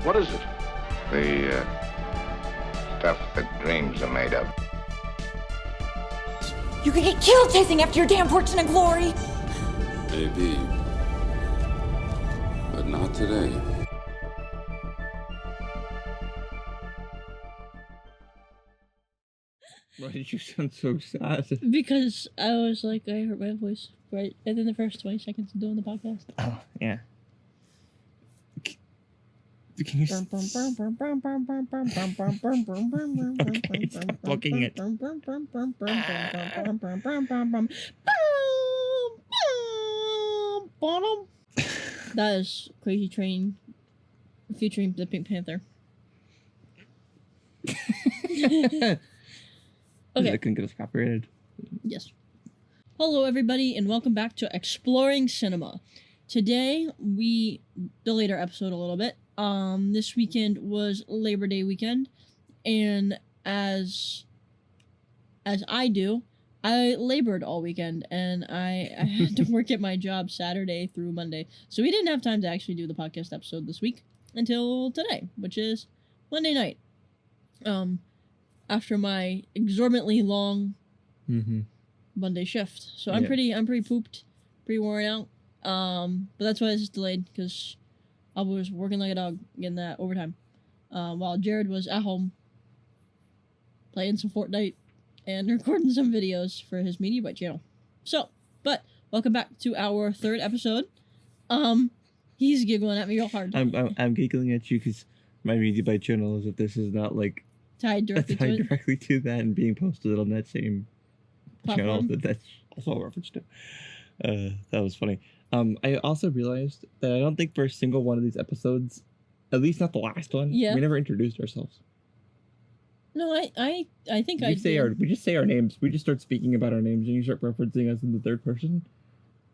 What is it? The stuff that dreams are made of. You could get killed chasing after your damn fortune and glory! Maybe. But not today. Why did you sound so sad? Because I was like, I heard my voice right within the first 20 seconds of doing the podcast. Oh, yeah. Can you Okay, stop looking at... That is Crazy Train featuring the Pink Panther. Okay. That couldn't get us copyrighted. Yes. Hello, everybody, and welcome back to Exploring Cinema. Today, we delayed our episode a little bit. This weekend was Labor Day weekend, and as I do, I labored all weekend, and I had to work at my job Saturday through Monday. So we didn't have time to actually do the podcast episode this week until today, which is Monday night. After my exorbitantly long Monday shift. So I'm pretty pooped, pretty worn out. But that's why it's delayed, because I was working like a dog getting that overtime. While Jared was at home playing some Fortnite and recording some videos for his Media Byte channel. So, but welcome back to our third episode. He's giggling at me real hard. I'm giggling at you because my Media Byte channel is, if this is not like tied directly to it. directly to that and being posted on that same channel Platform. that's also a reference to. That was funny. I also realized that I don't think for a single one of these episodes, at least not the last one, Yeah. we never introduced ourselves. No, I think I We just say our names. We just start speaking about our names and you start referencing us in the third person.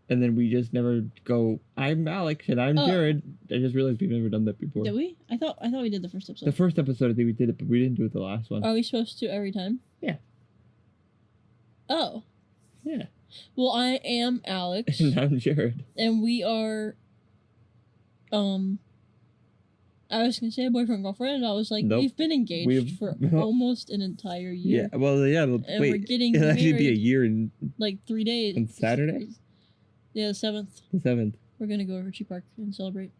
And then we just never go, I'm Alex and I'm Oh. Jared. I just realized we've never done that before. Did we? I thought we did the first episode. The first episode, I think we did it, but we didn't do it the last one. Are we supposed to every time? Yeah. Oh. Yeah. Well, I am Alex, And I'm Jared. and we are, I was gonna say boyfriend, girlfriend, and I was like, Nope. we've been engaged We've- for almost an entire year. Yeah. Well, yeah. And Wait. we're getting It'll actually be a married. year in Like 3 days. On Saturday? Yeah, the 7th. the 7th. We're gonna go to Ritchie Park and celebrate.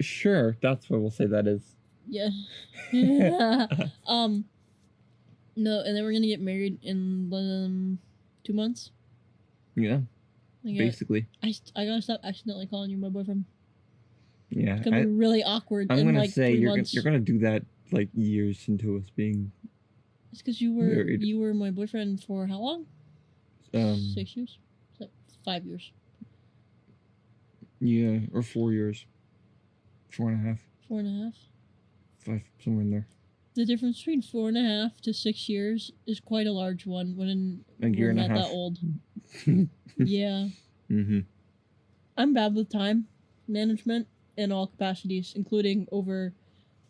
Sure. That's what we'll say that is. Yeah. No, and then we're gonna get married in 2 months. Yeah. I Basically. gotta stop accidentally calling you my boyfriend. Yeah. It's gonna be really awkward. I'm in gonna like say 3 you're months. gonna do that like years into us being It's because you married. were my boyfriend for how long? 6 years? 5 years. Yeah, or 4 years. 4.5. 4.5. 5, somewhere in there. The difference between 4.5 to 6 years is quite a large one when A year we're and a not half. that old. Yeah. Mm-hmm. I'm bad with time management in all capacities, including over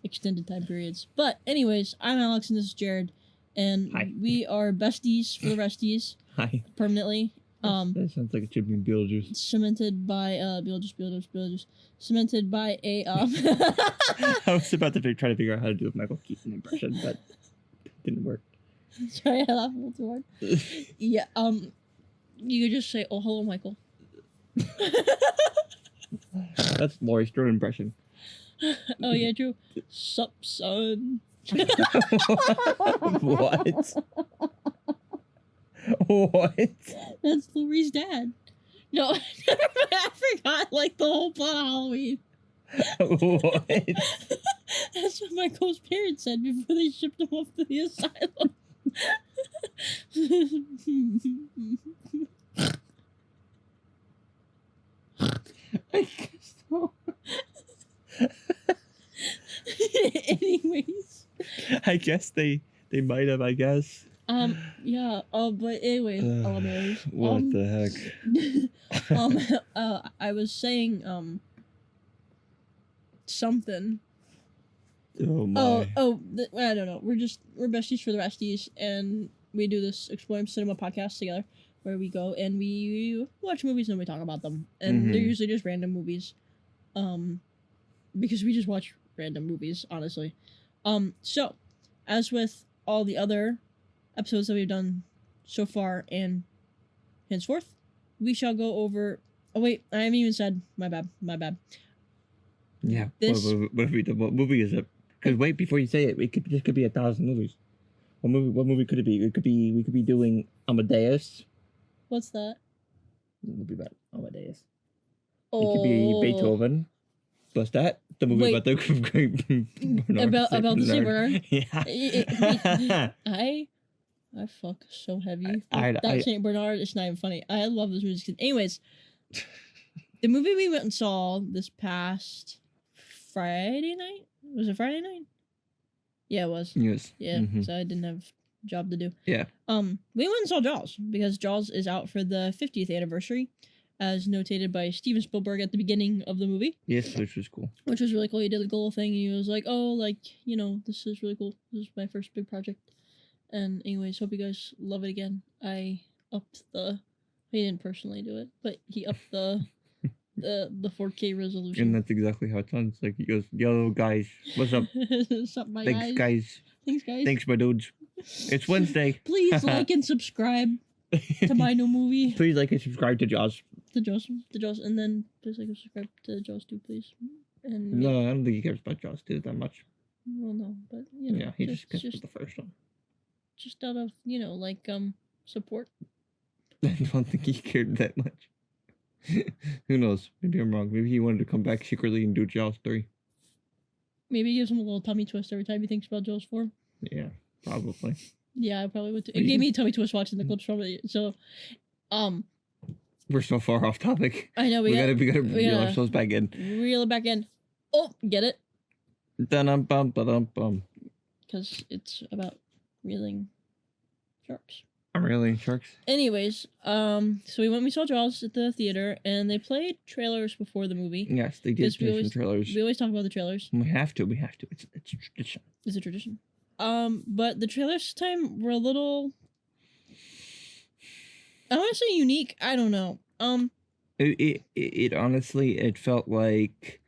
extended time periods. But anyways, I'm Alex and this is Jared, and Hi. we are besties for the resties Hi. permanently. That sounds like it should be Beetlejuice. Cemented by Beetlejuice. Cemented by a I was about to try to figure out how to do a Michael Keaton impression, but it didn't work. Sorry, I laughed a little too hard. Yeah, you could just say, "Oh, hello, Michael." That's Laurie Strode impression. Oh yeah, true. Sup, son. What? What? That's Laurie's dad. No, I forgot like the whole plot of Halloween. What? That's what Michael's parents said before they shipped him off to the asylum. I guess so. Anyways. I guess they might have, I guess. Yeah, but anyways, LMAs. What the heck? I was saying, something. Oh my. I don't know. We're besties for the resties, and we do this Exploring Cinema podcast together, where we go and we watch movies and we talk about them, and they're Mhm. usually just random movies, because we just watch random movies, honestly. So, as with all the other episodes that we've done so far and henceforth, we shall go over. Oh wait, I haven't even said. My bad. Yeah. This- What movie is it? Because wait, before you say it, this could be 1,000 movies. What movie could it be? We could be doing Amadeus. What's that? The movie about Amadeus. Oh, It could be Beethoven. What's that? The movie Wait. about the great Bernard. About the Saint Bernard? Yeah. I fuck so heavy. I- That Saint Bernard, it's not even funny. I love this movie. Anyways, the movie we went and saw this past Friday night. Was it Friday night? Yeah, it was. Yes. Yeah, Mhm. so I didn't have a job to do. Yeah. We went and saw Jaws because Jaws is out for the 50th anniversary, as notated by Steven Spielberg at the beginning of the movie, Yes, which was cool. which was really cool. He did a little thing and he was like, "Oh, like, you know, this is really cool. This is my first big project." And anyways, hope you guys love it again. I upped he didn't personally do it, but he upped the 4K And resolution. that's exactly how it sounds. Like he goes, "Yo, guys, what's up? What's up, my Thanks, guys? guys. Thanks, guys. Thanks, my dudes. It's Wednesday. Please like and subscribe to my new movie. Please like and subscribe to Jaws. The Jaws, and then please like and subscribe to Jaws 2, please. And No, I don't think he cares about Jaws 2 that much. well, no, but you know, Yeah, he just cares just about the first one. just out of like support. I don't think he cared that much. Who knows? Maybe I'm wrong. Maybe he wanted to come back secretly and do Jaws 3. Maybe it gives him a little tummy twist every time he thinks about Jaws 4. Yeah, probably. Yeah, I probably would too. But It you- gave me a tummy twist watching the clips from it. So, We're so far off topic. I know We gotta reel gotta- ourselves back in. reel it back in. Oh, get it? Dun bum ba bum. Because it's about reeling sharks. I'm reeling sharks. Anyways, so we saw Jaws at the theater, and they played trailers before the movie. Yes, they did Yes, we play some always- trailers. We always talk about the trailers. We have to. It's a tradition. It's a tradition. But the trailers this time were a little, I want to say unique. I don't know. It honestly, it felt like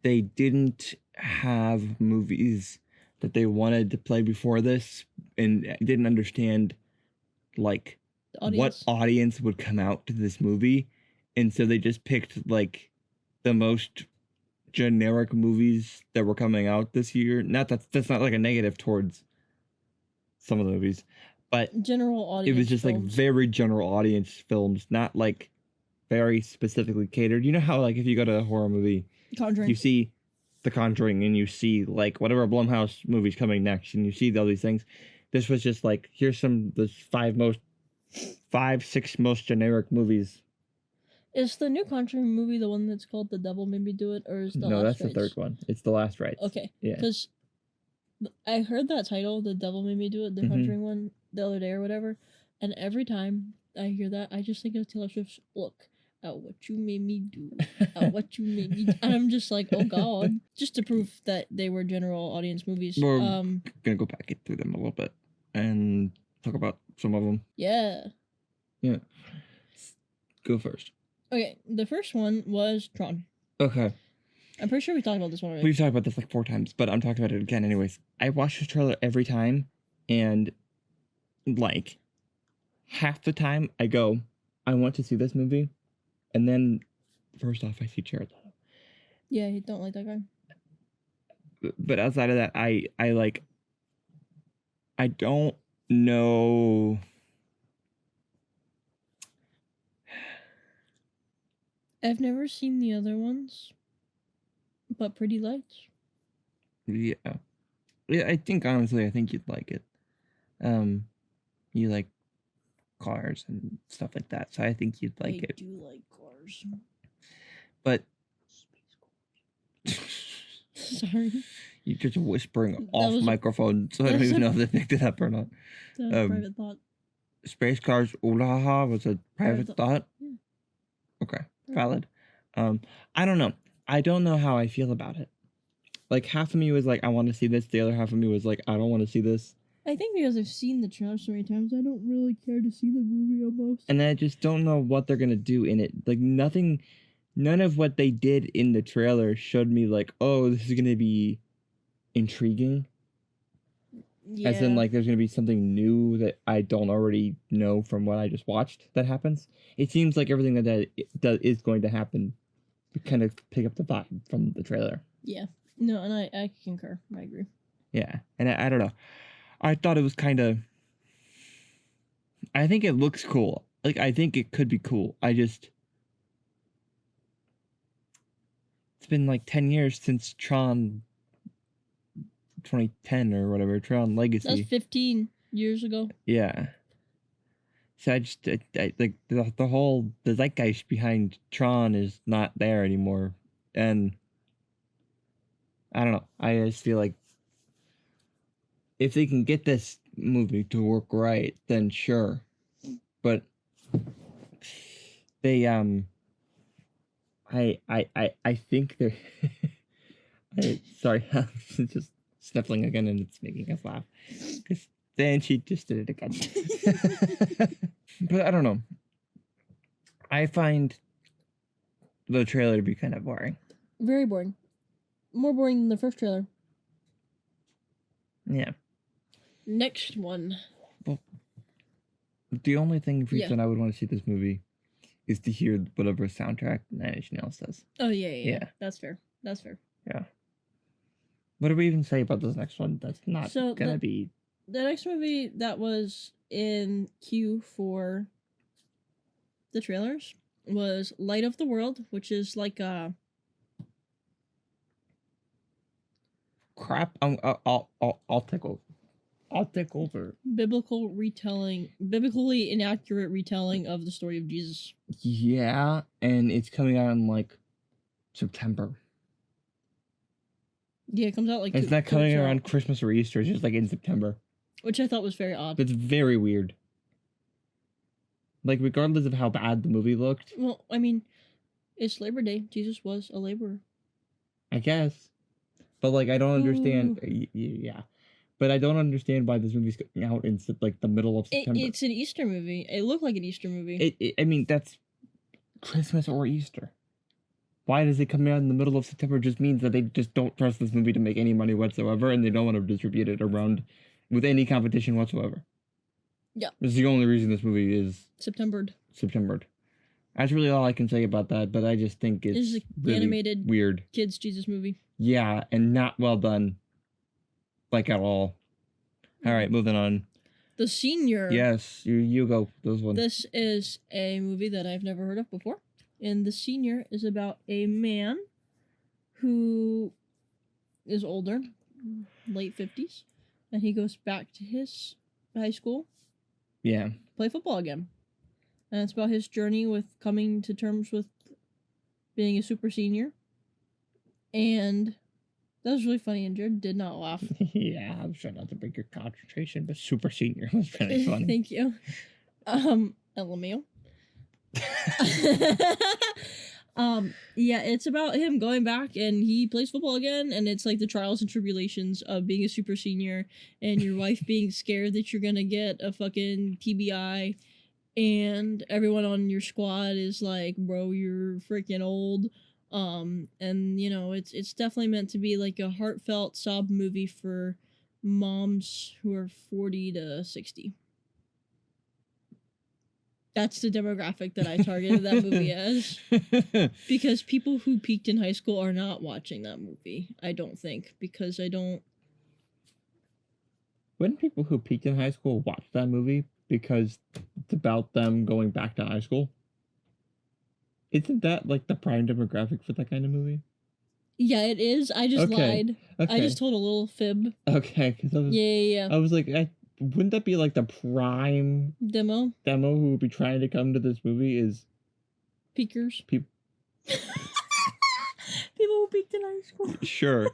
they didn't have movies that they wanted to play before this and didn't understand like The audience. what audience would come out to this movie, and so they just picked like the most generic movies that were coming out this year. That's not like a negative towards some of the movies, but General audience. it was just like films. very general audience films, not like very specifically catered. You know how like if you go to a horror movie, Conjuring. you see The Conjuring and you see like whatever Blumhouse movie's coming next, and you see all these things. This was just like, here's the 6 most generic movies. Is the new Conjuring movie the one that's called The Devil Made Me Do It, or is the No, Last that's the Rites? third one. It's The Last Rites. Okay, Yeah. because I heard that title, The Devil Made Me Do It, the Mhm. Conjuring one, the other day or whatever, and every time I hear that, I just think of Taylor Swift's "Look at what you made me do, at what you made me." And I'm just like, oh god, just to prove that they were general audience movies. Well, Gonna go back through them a little bit and talk about some of them. Yeah. Yeah. Go first. Okay, the first one was Tron. Okay. I'm pretty sure we talked about this one already. We've talked about this like 4 times, but I'm talking about it again anyways. I watch this trailer every time, and like half the time I go, I want to see this movie, and then first off I see Jared Leto. Yeah, you don't like that guy. But outside of that, I don't know. I've never seen the other ones, but Pretty Lights. Yeah. Yeah, I think honestly, I think you'd like it. You like cars and stuff like that, so I think you'd like I it. do like cars. But Sorry, you're just whispering That off was- microphone, so I don't that was even a- know if they picked it up or not. that was a Um, private thought. Space cars, ulaha was a private Private thought. Yeah. Okay, Private valid. I don't know. I don't know how I feel about it. Like half of me was like, I want to see this. The other half of me was like, I don't want to see this. I think because I've seen the trailer so many times, I don't really care to see the movie almost. And I just don't know what they're gonna do in it. Like none of what they did in the trailer showed me like, oh, this is gonna be intriguing. Yeah. As in, like, there's gonna be something new that I don't already know from what I just watched that happens. It seems like everything that is going to happen to kind of pick up the vibe from the trailer. Yeah. No, and I concur. I agree. Yeah, and I don't know. I thought it was kind of. I think it looks cool. Like, I think it could be cool. It's been like 10 years since Tron 2010 or whatever, Tron Legacy. That's 15 years ago. Yeah. So I like the whole the zeitgeist behind Tron is not there anymore, and I don't know. I just feel like if they can get this movie to work right, then sure. But they I think they're sorry, I'm just sniffling again and it's making us laugh. 'Cause then she just did it again. But I don't know. I find the trailer to be kind of boring. Very boring. More boring than the first trailer. Yeah. Next one. The only Yeah. reason I would want to see this movie is to hear whatever soundtrack Nine Inch Nails does. Oh, yeah. Yeah. That's fair. That's fair. Yeah. What do we even say about this next one? That's not So gonna be. The next movie that was in queue for the trailers was Light of the World, which is like a Crap. I'll take over. I'll take over. biblically inaccurate retelling of the story of Jesus. Yeah, and it's coming out in like September. Yeah, it comes out like It's not coming around Christmas or Easter. It's just like in September. which I thought was very odd. It's very weird. Like, regardless of how bad the movie looked, Well, I mean, it's Labor Day. Jesus was a laborer. I guess. But like, I don't understand. Yeah, but I don't understand why this movie's coming out in like the middle of September. It's an Easter movie. It looked like an Easter movie. I mean, that's Christmas or Easter. Why does it come out in the middle of September? Just means that they just don't trust this movie to make any money whatsoever, and they don't want to distribute it around with any competition whatsoever. Yeah. This is the only reason this movie is Septembered. That's really all I can say about that, but I just think it's This is an really animated weird. kids Jesus movie. Yeah, and not well done. Like, at all. All right, moving on. The Senior. Yes, you go. Those ones. This is a movie that I've never heard of before. And The Senior is about a man who is older, late 50s, and he goes back to his high school, Yeah. play football again. And it's about his journey with coming to terms with being a super senior. And that was really funny, and Jared did not laugh. Yeah, I was trying not to break your concentration, but Super Senior was really funny. Thank you. LMAO. Yeah, it's about him going back and he plays football again, and it's like the trials and tribulations of being a super senior and your wife being scared that you're gonna get a fucking TBI, and everyone on your squad is like, bro, you're freaking old. And you know, it's definitely meant to be like a heartfelt sob movie for moms who are 40 to 60. That's the demographic that I targeted that movie as. Because people who peaked in high school are not watching that movie, I don't think. Because I don't... Wouldn't people who peaked in high school watch that movie because it's about them going back to high school? Isn't that like the prime demographic for that kind of movie? Yeah, it is. I just lied. Okay. I just told a little fib. Okay, because Yeah. I was like, wouldn't that be like the prime Demo? demo who would be trying to come to this movie is Peakers. People People who peaked in high school. Sure.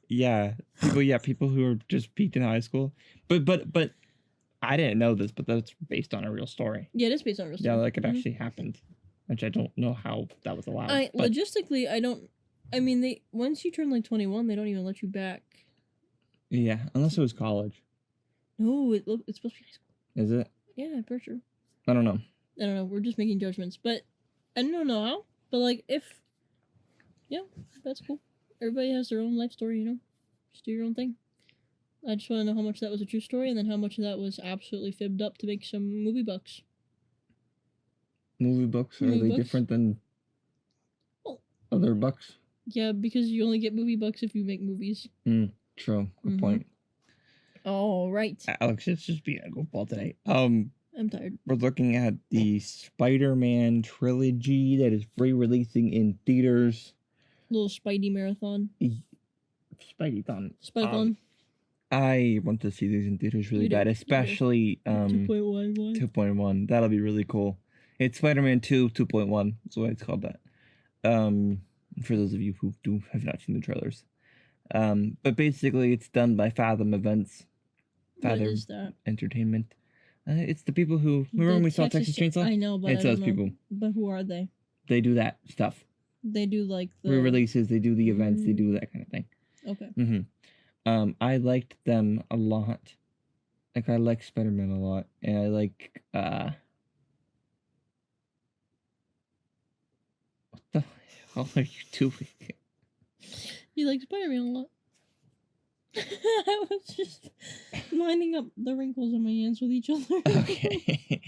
Yeah. People who are just peaked in high school. But I didn't know this, but that's based on a real story. Yeah, it is based on a real story. Yeah, like it actually happened. Which I don't know how that was allowed. but Logistically, I don't... I mean, they once you turn like 21, they don't even let you back. yeah, unless it was college. No, it's supposed to be high school. Is it? Yeah, for sure. I don't know. I don't know. We're just making judgments, but I don't know how. But like, if, yeah, that's cool. Everybody has their own life story, you know. Just do your own thing. I just want to know how much that was a true story, and then how much of that was absolutely fibbed up to make some movie bucks. Movie books, are Movie they books? different than Well- other bucks? Yeah, because you only get movie bucks if you make movies. True. Good Mhm. point. All right. Alex, it's just being a goofball today. I'm tired. We're looking at the Spider-Man trilogy that is re-releasing in theaters. Little Spidey marathon. Spidey-thon. Spidey I want to see these in theaters really You do, bad, you do. especially 2.11. 2.1. That'll be really cool. It's Spider-Man 2 2.1. That's why it's called that. For those of you who have not seen the trailers. But basically it's done by Fathom Events. What Fathom is that? Entertainment. It's the people who remember when we saw Texas Chainsaw? I know, but It's I don't those know. people. But who are they? They do that stuff. They do like the Re-releases, they do the events, they do that kind of thing. Okay. I liked them a lot. Like I like Spider-Man a lot, and I like what the hell are you doing? You like Spider-Man a lot. I was just lining up the wrinkles on my hands with each other. Okay.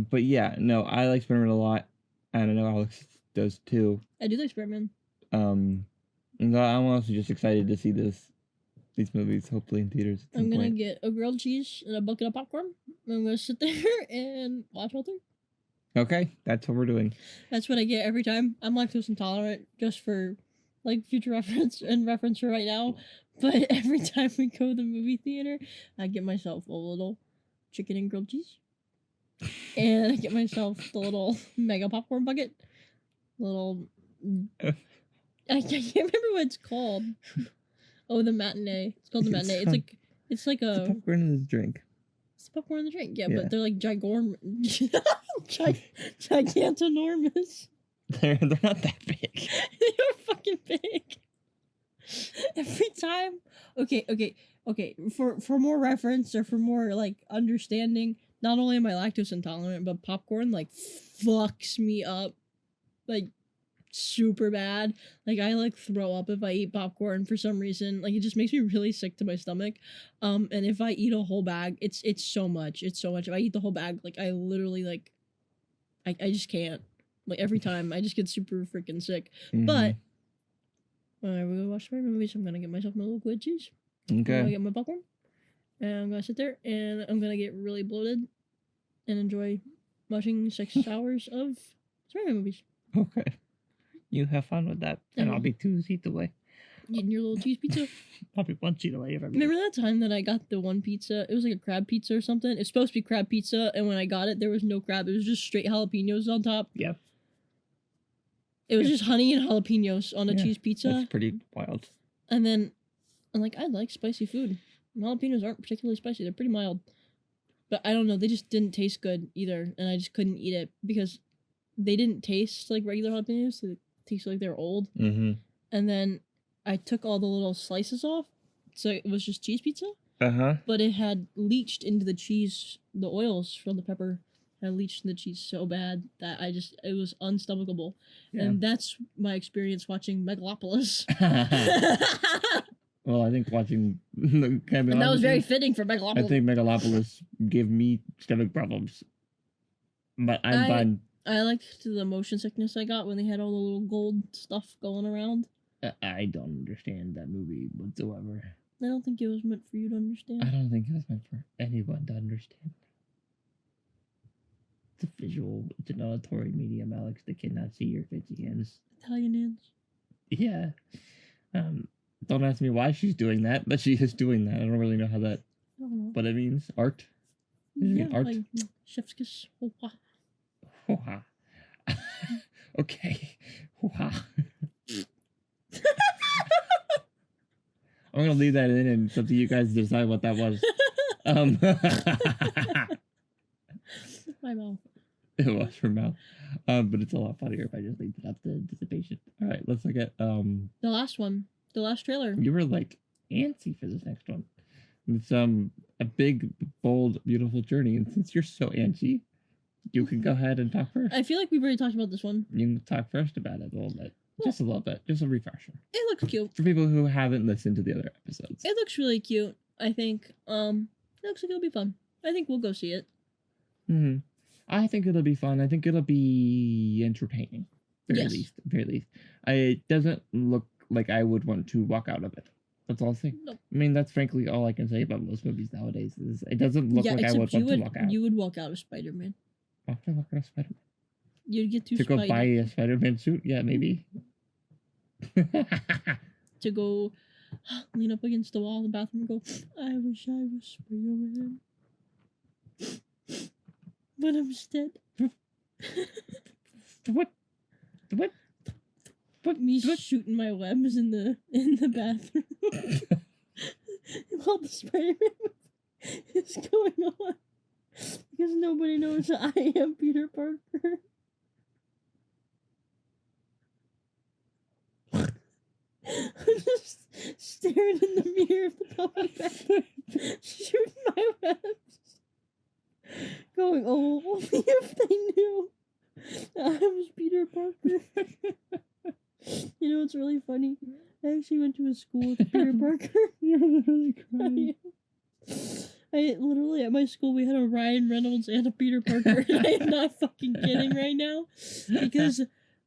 But yeah, no, I like Spider-Man a lot. And I know Alex does too. I do like Spider-Man. And I'm also just excited to see these movies hopefully in theaters at some I'm gonna point. get a grilled cheese and a bucket of popcorn. I'm gonna sit there and watch all three. Okay, that's what we're doing. That's what I get every time. I'm lactose intolerant, just for like future reference and reference for right now. But every time we go to the movie theater, I get myself a little chicken and grilled cheese. And I get myself the little mega popcorn bucket. Little I can't remember what it's called. Oh, the matinee. It's called the matinee. It's like It's a popcorn in this drink. it's popcorn in the drink. Yeah, Yeah. but they're like gigantonormous. They're not that big. They're fucking big. Every time. Okay. For more reference or for more like understanding, not only am I lactose intolerant, but popcorn like fucks me up, like super bad. Like I like throw up if I eat popcorn for some reason. Like it just makes me really sick to my stomach. And if I eat a whole bag, it's so much. It's so much. If I eat the whole bag, like I literally like, I just can't. Like every time, I just get super freaking sick. But when we go watch Spider-Man movies, I'm gonna get myself my little grilled cheese. I'm gonna Okay. get my popcorn, and I'm gonna sit there, and I'm gonna get really bloated, and enjoy watching 6 hours of Spider-Man movies. Okay. You have fun with that, and I'll Mhm. be 2 seats away. Eating your little cheese pizza. I'll be 1 seat away if I'm. Remember that time that I got the one pizza? It was like a crab pizza or something. It's supposed to be crab pizza, and when I got it, there was no crab. It was just straight jalapenos on top. Yeah. It was Yeah. just honey and jalapenos on a Yeah, cheese pizza. That's pretty wild. And then I'm like, I like spicy food. Jalapenos aren't particularly spicy. They're pretty mild. But I don't know. They just didn't taste good either. And I just couldn't eat it because they didn't taste like regular jalapenos. They tasted like they were old. Mm-hmm. And then I took all the little slices off. So it was just cheese pizza. Uh-huh. But it had leached into the cheese. The oils from the pepper had leached in the cheese so bad that it was unstomachable. Yeah. And that's my experience watching Megalopolis. Well, I think watching the Cabin And that was very Odyssey, fitting for I Megalopolis. think Megalopolis gave me stomach problems. But I'm I- fine. I liked the motion sickness I got when they had all the little gold stuff going around. I don't understand that movie whatsoever. I don't think it was meant for you to I understand. don't think it was meant for anyone to understand. It's a visual, it's an auditory medium, Alex. They cannot see your fancy hands. Italian hands. Yeah. Don't ask me why she's doing that, but she is doing that. I don't really know how that, I don't know. what it means. Art? Does it mean art? like chef's kiss. Oh, wow. Hoo-ha. Okay. Hoo-ha. I'm gonna leave that in and it's up to you guys to decide what that was. My mouth. It was from mouth. But it's a lot funnier if I just leave it up to anticipation. Alright, let's look at The last one. The last trailer. you were like antsy for this next one. It's a big, bold, beautiful journey, and since you're so antsy, you can go ahead and talk first. I feel like we've already talked about this one. You can talk first about it a little bit. Just a little bit. Just a refresher. It looks cute. For people who haven't listened to the other episodes. It looks really cute. I think. It looks like it'll be fun. I think we'll go see it. Hmm. I think it'll be fun. I think it'll be entertaining. Very Yes. least. Very least. It doesn't look like I would want to walk out of it. That's all I'll say. Nope. I mean, that's frankly all I can say about most movies nowadays. Is it doesn't look Yeah, like I would except want to walk out. you would walk out of Spider-Man. Why would I walk out of Spider-Man? You'd get too To go Spidey buy a Spider-Man suit? Yeah, maybe. to go lean up against the wall in the bathroom and go, I wish I was Spider-Man. But I'm dead. What? What? Me What? shooting my webs in the bathroom while the Spider-Man is going on because nobody knows I am Peter Parker. I'm just staring in the mirror of the public bathroom, shooting my webs, going, oh, only if they knew I was Peter Parker. You know what's really funny? I actually went to a school with Peter Parker. You're literally crying. I literally, at my school, we had a Ryan Reynolds and a Peter Parker. And I am not fucking kidding right now. Because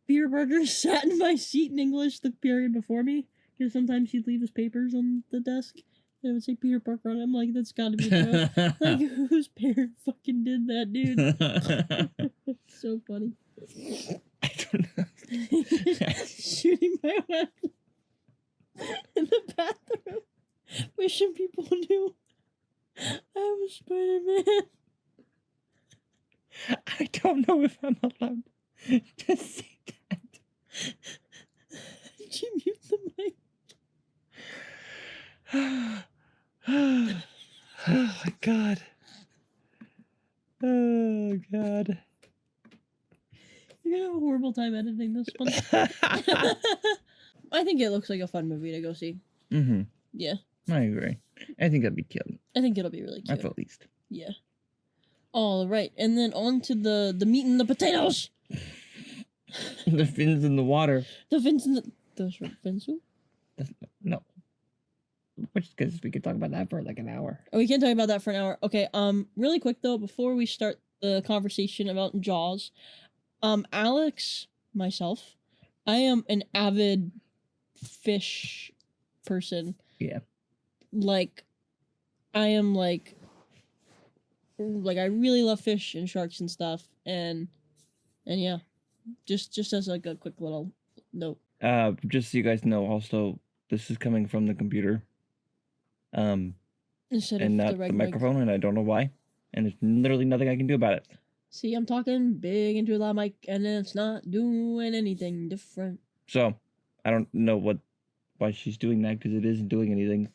Peter Parker sat in my seat in English the period before me. Because sometimes he'd leave his papers on the desk. And it would say Peter Parker on it. I'm like, that's gotta be a joke. Like, whose parent fucking did that, dude? It's so funny. I don't know. Shooting my weapon in the bathroom, wishing people knew I was Spider-Man. I don't know if I'm allowed to say that. Did you mute the mic? Oh my god. Oh god. You're gonna have a horrible time editing this one. I think it looks like a fun movie to go see. Mm-hmm. Yeah, I agree. I think that'd be cute. I think it'll be really cute. At least. Yeah. All right, and then on to the meat and the potatoes. The fins in the water. The fins and the shrimp fin soup. No. Which, because we could talk about that for like an hour. Oh, we can talk about that for an hour. Okay. Really quick though, before we start the conversation about Jaws, Alex, myself, I am an avid fish person. Yeah. Like, I am like I really love fish and sharks and stuff, and yeah, just as like a quick little note. Just so you guys know, also this is coming from the computer. Instead And of not the the regular. microphone, and I don't know why. And there's literally nothing I can do about it. See, I'm talking big into the mic, and it's not doing anything different. So, I don't know why she's doing that, because it isn't doing anything.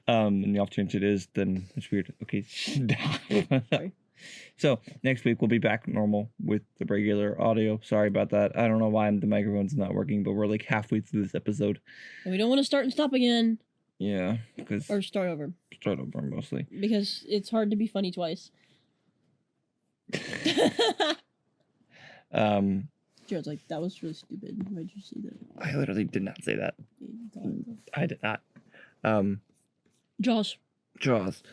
And the off chance it is, then it's weird. Okay, stop. Sorry. So, next week we'll be back normal with the regular audio. Sorry about that. I don't know why the microphone's not working, but we're like halfway through this episode. And we don't want to start and stop again, Yeah, because or start over, start over mostly. because it's hard to be funny twice. Jared's like, that was really stupid. Why'd you say that? I literally did not say that. I did not. Jaws. Jaws.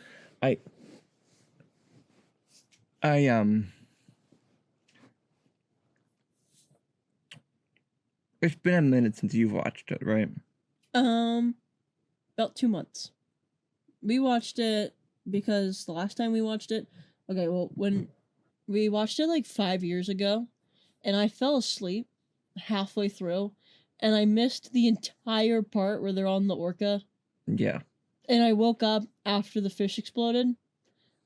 It's been a minute since you've watched it, right? About 2 months. We watched it because the last time we watched it, okay, well, when we watched it like 5 years ago, and I fell asleep halfway through, and I missed the entire part where they're on the orca, Yeah. and I woke up after the fish exploded,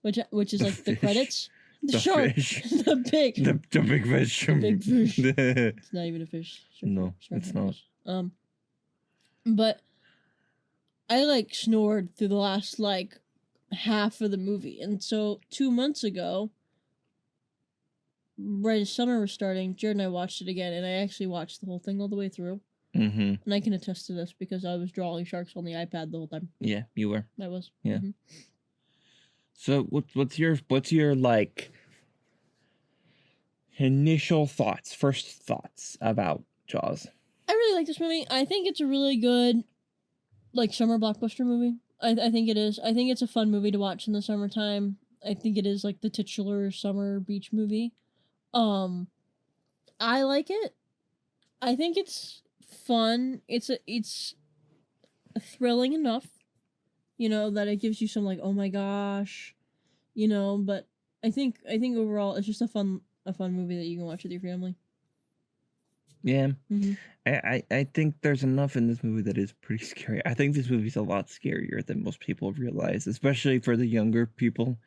which is The like the fish. credits. The The shark, fish. the big, The big fish. The big fish. No, It's not even a fish. it's had not. fish. But I like snored through the last like half of the movie, and so 2 months ago, right as summer was starting, Jared and I watched it again, and I actually watched the whole thing all the way through, Mm-hmm. and I can attest to this because I was drawing sharks on the iPad the whole time. Yeah, you were. I was. Yeah. Mhm. So what's your like? initial thoughts, first thoughts about Jaws. I really like this movie. I think it's a really good, like, summer blockbuster movie. I think it is. I think it's a fun movie to watch in the summertime. I think it is like the titular summer beach movie. I like it. I think it's fun. It's thrilling enough, that it gives you some like, oh my gosh, but I think overall it's just a fun movie that you can watch with your family. Yeah. Mm-hmm. I think there's enough in this movie that is pretty scary. I think this movie's a lot scarier than most people realize, especially for the younger people,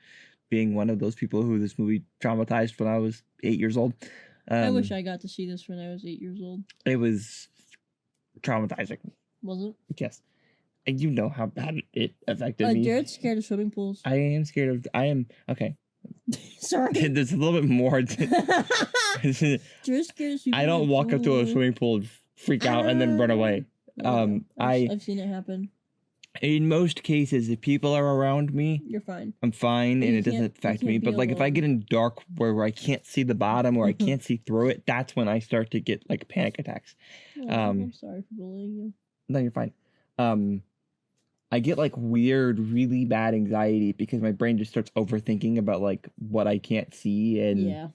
being one of those people who this movie traumatized when I was 8 years old. I wish I got to see this when I was 8 years old. It was traumatizing. Was it? Yes. And you know how bad it affected me. Jared's scared of swimming pools. I am scared of... Okay. Sorry. There's a little bit more. Jared's scared of swimming I don't walk up to a swimming pool and freak out and then run away. I've seen it happen. In most cases, if people are around me, you're fine. I'm fine, and it doesn't affect me. But like, if I get in dark where I can't see the bottom or I can't see through it, that's when I start to get like panic attacks. I'm sorry for bullying you. No, you're fine. I get like weird, really bad anxiety because my brain just starts overthinking about like what I can't see, and yeah,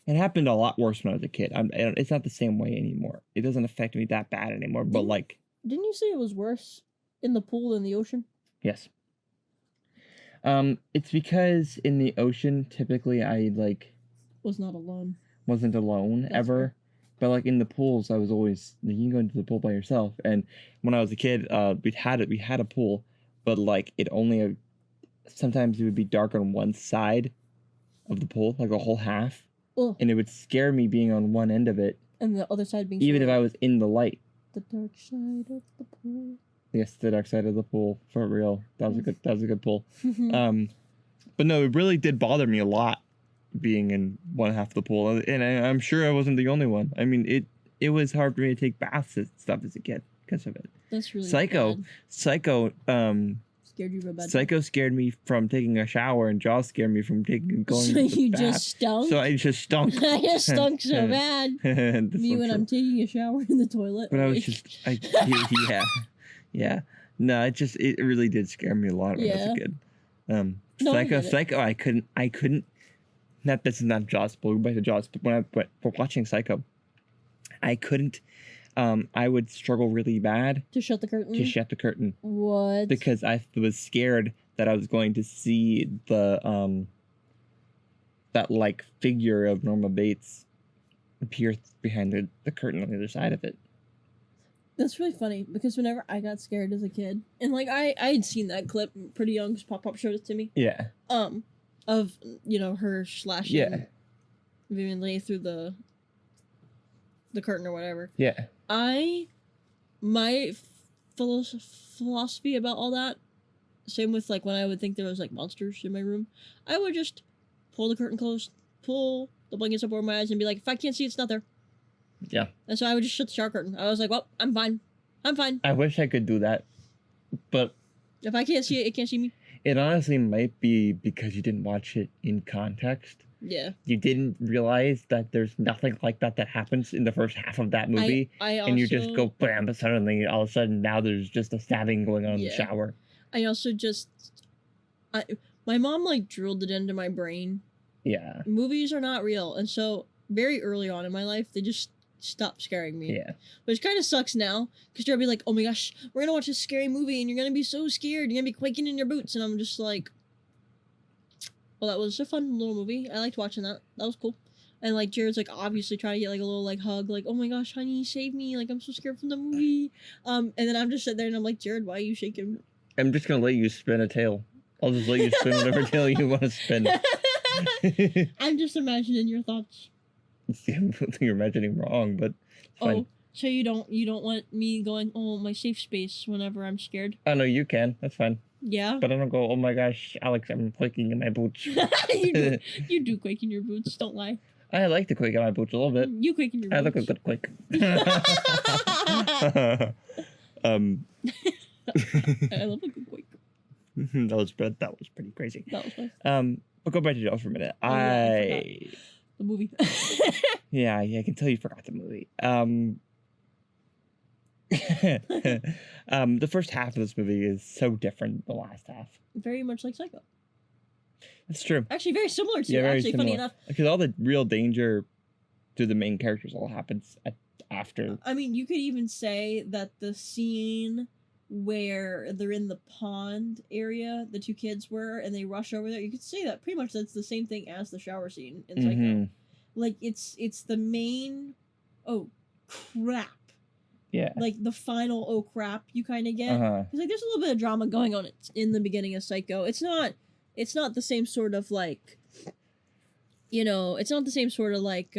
it happened a lot worse when I was a kid. It's not the same way anymore. It doesn't affect me that bad anymore. But like, didn't you say it was worse in the pool than the ocean? Yes. It's because in the ocean, typically I wasn't alone That's ever. Fair. But like in the pools, I was always you can go into the pool by yourself. And when I was a kid, we had a pool, but like it only sometimes it would be dark on one side of the pool, like a whole half, and it would scare me being on one end of it, and the other side being even if I was in the light. The dark side of the pool. Yes, the dark side of the pool, for real. That was a good pull. But no, it really did bother me a lot being in one half of the pool, and I'm sure I wasn't the only one. I mean, it was hard for me to take baths and stuff as a kid because of it. That's really Psycho. bad. Psycho. Scared you real bad. Psycho scared me from taking a shower, and Jaws scared me from going. So to the you bath. just stunk. So I just stunk. I just stunk so bad. Me when true. I'm taking a shower in the toilet. But I was just, yeah. No, it really did scare me a lot when I was a kid. Psycho, I couldn't. Not this is not Jaws, but we'll go back to Jaws. But when we're watching Psycho, I couldn't. I would struggle really bad to shut the curtain. What? Because I was scared that I was going to see the that like figure of Norma Bates appear behind the curtain on the other side of it. That's really funny because whenever I got scared as a kid, and like I had seen that clip pretty young because Pop showed it to me. Yeah. Of her slashing vehemently through the curtain or whatever. Yeah. My philosophy about all that, same with like when I would think there was like monsters in my room, I would just pull the curtain closed, pull the blankets up over my eyes, and be like, if I can't see it, it's not there. Yeah. And so I would just shut the shower curtain. I was like, well, I'm fine. I wish I could do that, but if I can't see it, it can't see me. It honestly might be because you didn't watch it in context. Yeah. You didn't realize that there's nothing like that happens in the first half of that movie. And you just go bam, but suddenly all of a sudden now there's just a stabbing going on in the shower. I also my mom like drilled it into my brain. Yeah. Movies are not real. And so very early on in my life, they just stopped scaring me. Yeah. Which kind of sucks now because you'll be like, oh my gosh, we're going to watch a scary movie and you're going to be so scared. You're going to be quaking in your boots. And I'm just like, well, that was a fun little movie. I liked watching that. That was cool. And like Jared's like obviously trying to get like a little like hug, like, oh my gosh, honey, save me. Like I'm so scared from the movie. And then I'm just sitting there and I'm like, Jared, why are you shaking? I'm just going to let you spin a tail. I'll just let you spin whatever tail you want to spin. I'm just imagining your thoughts. You're imagining wrong, but it's fine. Oh, so you don't want me going, oh, my safe space whenever I'm scared? Oh, no, you can. That's fine. Yeah? But I don't go, oh my gosh, Alex, I'm quaking in my boots. you do quake in your boots, don't lie. I like to quake in my boots a little bit. You quake in your boots. I look a good quake. I love a good quake. That was pretty crazy. That was fun. But go back to Jaws for a minute. The movie. Yeah, I can tell you forgot the movie. The first half of this movie is so different than the last half. Very much like Psycho. That's true. Actually, very similar to. Yeah, very actually, funny similar. enough. Because all the real danger to the main characters all happens after. I mean, you could even say that the scene where they're in the pond area, the two kids were, and they rush over there. You could say that pretty much that's the same thing as the shower scene in Psycho. Mhm. Like it's the main. Oh, crap! Yeah. Like the final oh crap you kind of get. Uh-huh. Because like there's a little bit of drama going on in the beginning of Psycho. It's not the same sort of like, it's not the same sort of like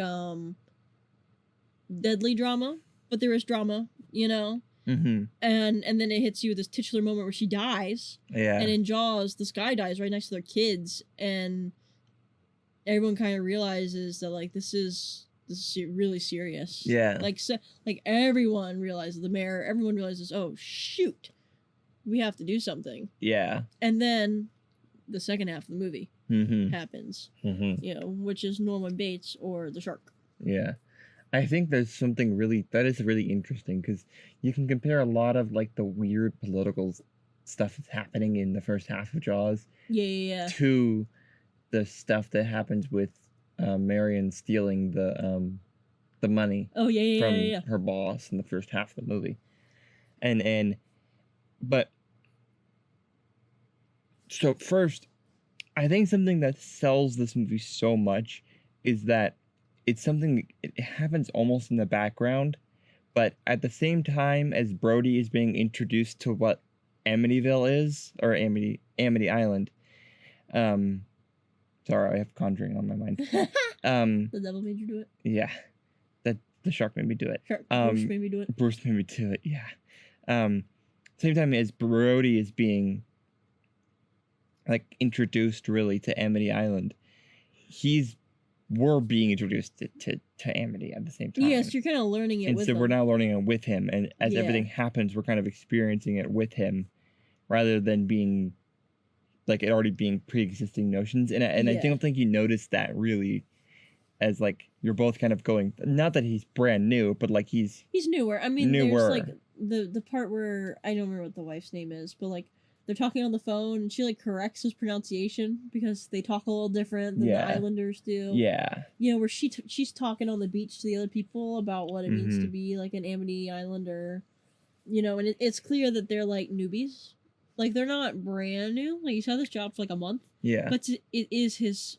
deadly drama, but there is drama, Mm-hmm. and then it hits you with this titular moment where she dies, Yeah. and in Jaws this guy dies right next to their kids, and everyone kind of realizes that like this is really serious. Yeah. Like everyone realizes, everyone realizes, oh shoot, we have to do something. Yeah. And then the second half of the movie Mm-hmm. happens, Mm-hmm. which is Norman Bates or the shark. Yeah. I think there's something that is really interesting because you can compare a lot of like the weird political stuff that's happening in the first half of Jaws Yeah. to the stuff that happens with Marion stealing the money Oh yeah. from her boss in the first half of the movie. But so first, I think something that sells this movie so much is that it's something, it happens almost in the background, but at the same time as Brody is being introduced to what Amityville is, or Amity Island. Sorry, I have Conjuring on my mind. The devil made you do it. Yeah, the shark made me do it. Shark Bruce made me do it. Bruce made me do it. Yeah. Same time as Brody is being like introduced really to Amity Island, we're being introduced to Amity at the same time. Yes, you're kind of learning it and with so him. we're now learning it with him, and as Yeah. everything happens, we're kind of experiencing it with him, rather than being like it already being pre-existing notions. And I Yeah. don't think you noticed that really, as like you're both kind of going. Not that he's brand new, but like he's newer. I mean, newer. there's like the part where I don't remember what the wife's name is, but like they're talking on the phone and she like corrects his pronunciation because they talk a little different than Yeah. the Islanders do. yeah, Where she's talking on the beach to the other people about what it means to be like an Amity Islander, and it's clear that they're like newbies, like they're not brand new. Like he's had this job for like a month, yeah, but it is his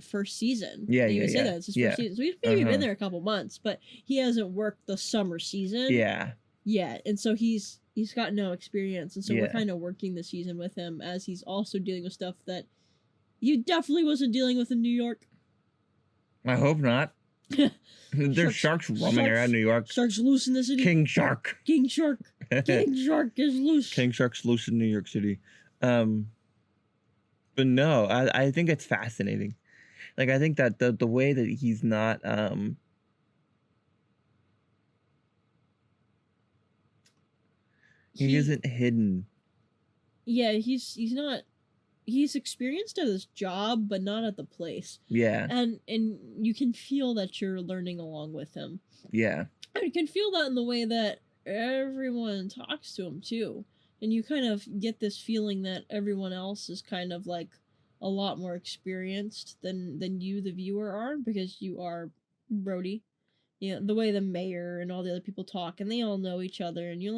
first season. Yeah, They even yeah, say yeah. that it's his Yeah. first season, so he's maybe Uh-huh. been there a couple months, but he hasn't worked the summer season yeah, yet, and so he's got no experience, and so we're Yeah. kind of working the season with him as he's also dealing with stuff that you definitely wasn't dealing with in New York. I hope not. There's sharks roaming around New York. Sharks loose in the city. King Shark. King Shark. King Shark is loose. King Shark's loose in New York City. But no, I think it's fascinating. Like I think that the way that he's not he isn't hidden. Yeah, he's not. He's experienced at his job, but not at the place. Yeah. And you can feel that you're learning along with him. Yeah. And you can feel that in the way that everyone talks to him too. And you kind of get this feeling that everyone else is kind of like a lot more experienced than you, the viewer, are, because you are Brody. The way the mayor and all the other people talk, and they all know each other, and you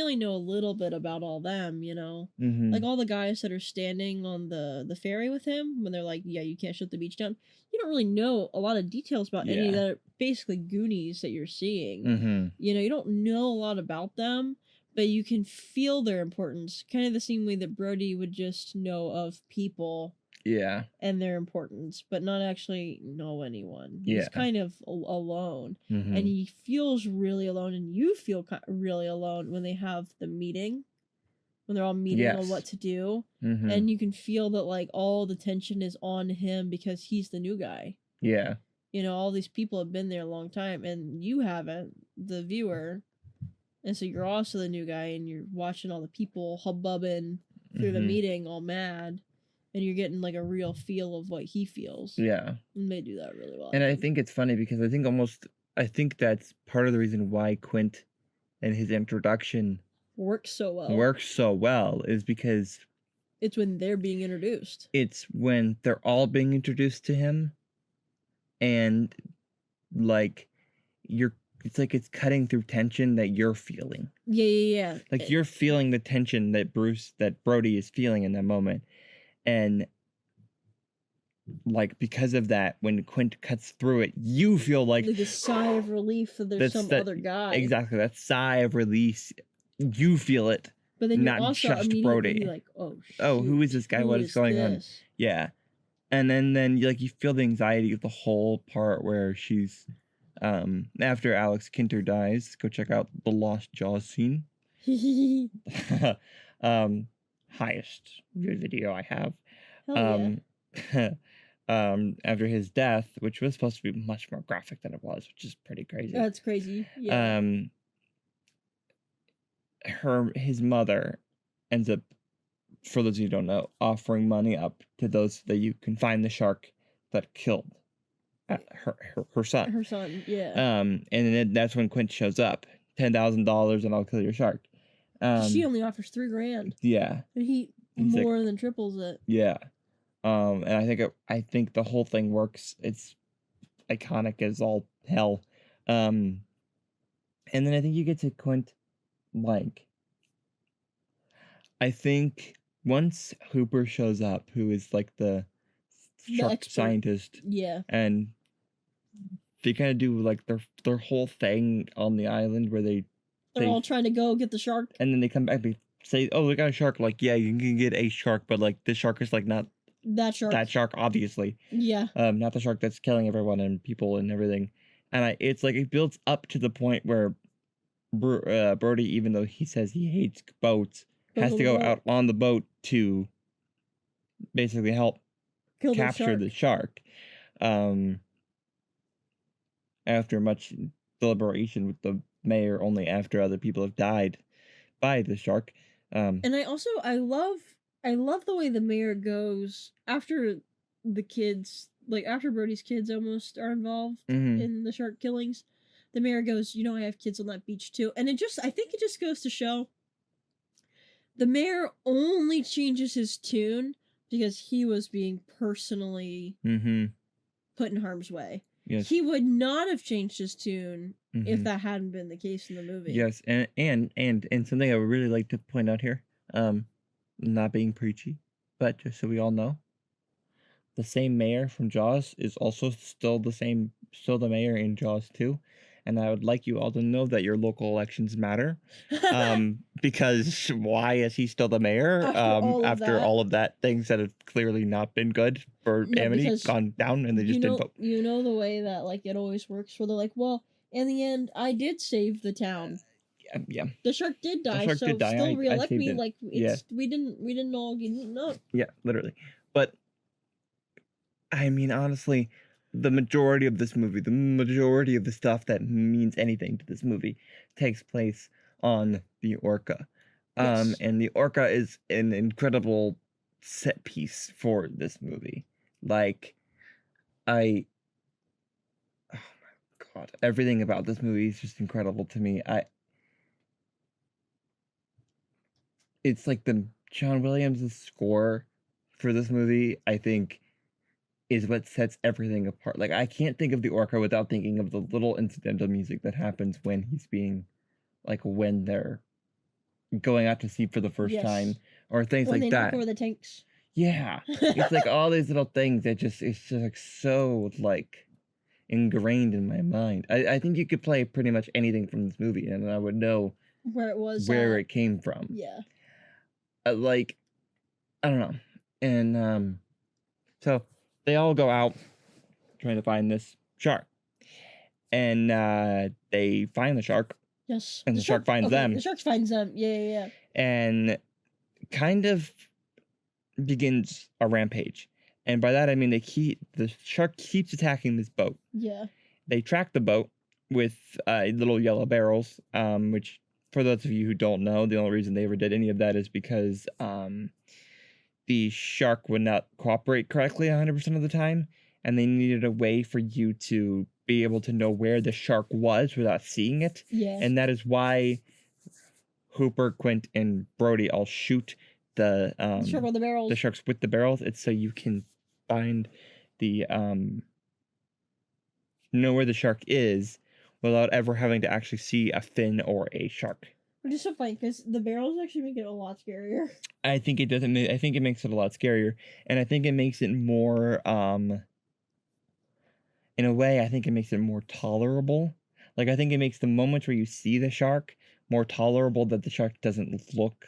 only know a little bit about all them, Mm-hmm. Like all the guys that are standing on the ferry with him when they're like, yeah, you can't shut the beach down. You don't really know a lot of details about any of Yeah. that basically Goonies that you're seeing. Mm-hmm. You don't know a lot about them, but you can feel their importance. Kind of the same way that Brody would just know of people Yeah. and their importance, but not actually know anyone. Yeah. He's kind of alone. Mm-hmm. And he feels really alone, and you feel really alone when they have the meeting, when they're all meeting on Yes. what to do. Mm-hmm. And you can feel that like all the tension is on him because he's the new guy. Yeah. All these people have been there a long time and you haven't, the viewer. And so you're also the new guy and you're watching all the people hubbubbing through the Mhm. meeting all mad. and you're getting like a real feel of what he feels. Yeah. And they do that really well. And I think it's funny because I think that's part of the reason why Quint and his introduction works so well. works so well is because It's when they're being introduced. it's when they're all being introduced to him, and like it's like it's cutting through tension that you're feeling. Yeah. Like you're feeling the tension that Brody is feeling in that moment. And like because of that, when Quint cuts through it, you feel like a sigh of relief that there's other guy. Exactly, that sigh of release. You feel it. But then not you're also just immediately Brody. like, oh, Oh, who shoot, is this guy? who What is going on? this? Yeah. And then you feel the anxiety of the whole part where she's after Alex Kinter dies. Go check out the Lost Jaws scene. Highest viewed video I have. Hell yeah. After his death, which was supposed to be much more graphic than it was, which is pretty crazy. That's crazy. Yeah. His mother ends up, for those of you who don't know, offering money up to those so that you can find the shark that killed her son. Her son, yeah. And then that's when Quint shows up. $10,000 and I'll kill your shark. She only offers $3,000. Yeah. And he's more than triples it. Yeah. And I think the whole thing works. It's iconic as all hell. And then I think you get to Quint, like, I think once Hooper shows up, who is like the shark expert. scientist, Yeah. and they kind of do like their whole thing on the island where they're all trying to go get the shark. and then they come back and say, oh, we got a shark. Like, yeah, you can get a shark, but like this shark is like not that shark, obviously. Yeah. Not the shark that's killing everyone and people and everything. And it's like it builds up to the point where Brody, even though he says he hates boats, has to go out on the boat to basically help capture the shark. After much deliberation with the mayor, only after other people have died by the shark. And I love the way the mayor goes after the kids, like after Brody's kids almost are involved in the shark killings. The mayor goes, I have kids on that beach too. And I think it just goes to show the mayor only changes his tune because he was being personally put in harm's way. Yes. He would not have changed his tune if that hadn't been the case in the movie. Yes, and something I would really like to point out here, not being preachy, but just so we all know, the same mayor from Jaws is also still the mayor in Jaws 2. And I would like you all to know that your local elections matter. Because why is he still the mayor? After all of that, things that have clearly not been good for Amity gone down and they just didn't vote. You know the way that like it always works where they're like, well, in the end, I did save the town. Yeah. The shark did die, so still re-elect me. Like we didn't all get no. Yeah, literally. But I mean, honestly, the majority of this movie, the majority of the stuff that means anything to this movie takes place on the Orca. Yes. And the Orca is an incredible set piece for this movie. Like, oh my God, everything about this movie is just incredible to me. It's like the John Williams' score for this movie, I think, is what sets everything apart. Like, I can't think of the Orca without thinking of the little incidental music that happens when he's being, like, when they're going out to sea for the first time, or things when like they that. knock over the tanks. Yeah, it's like all these little things that it's just like so like ingrained in my mind. I think you could play pretty much anything from this movie, and I would know where it came from. Yeah. Like, I don't know, and so. They all go out trying to find this shark. And they find the shark. Yes. And the shark finds them. The shark finds them. Yeah. And kind of begins a rampage. And by that I mean the shark keeps attacking this boat. Yeah. They track the boat with little yellow barrels, which for those of you who don't know, the only reason they ever did any of that is because the shark would not cooperate correctly 100% of the time, and they needed a way for you to be able to know where the shark was without seeing it. Yeah. And that is why Hooper, Quint, and Brody all shoot the Shark with the barrels. the sharks with the barrels. It's so you can find the know where the shark is without ever having to actually see a fin or a shark. Which is so funny because the barrels actually make it a lot scarier. I think it doesn't. I think it makes it a lot scarier, and I think it makes it more. In a way, I think it makes it more tolerable. Like I think it makes the moments where you see the shark more tolerable, that the shark doesn't look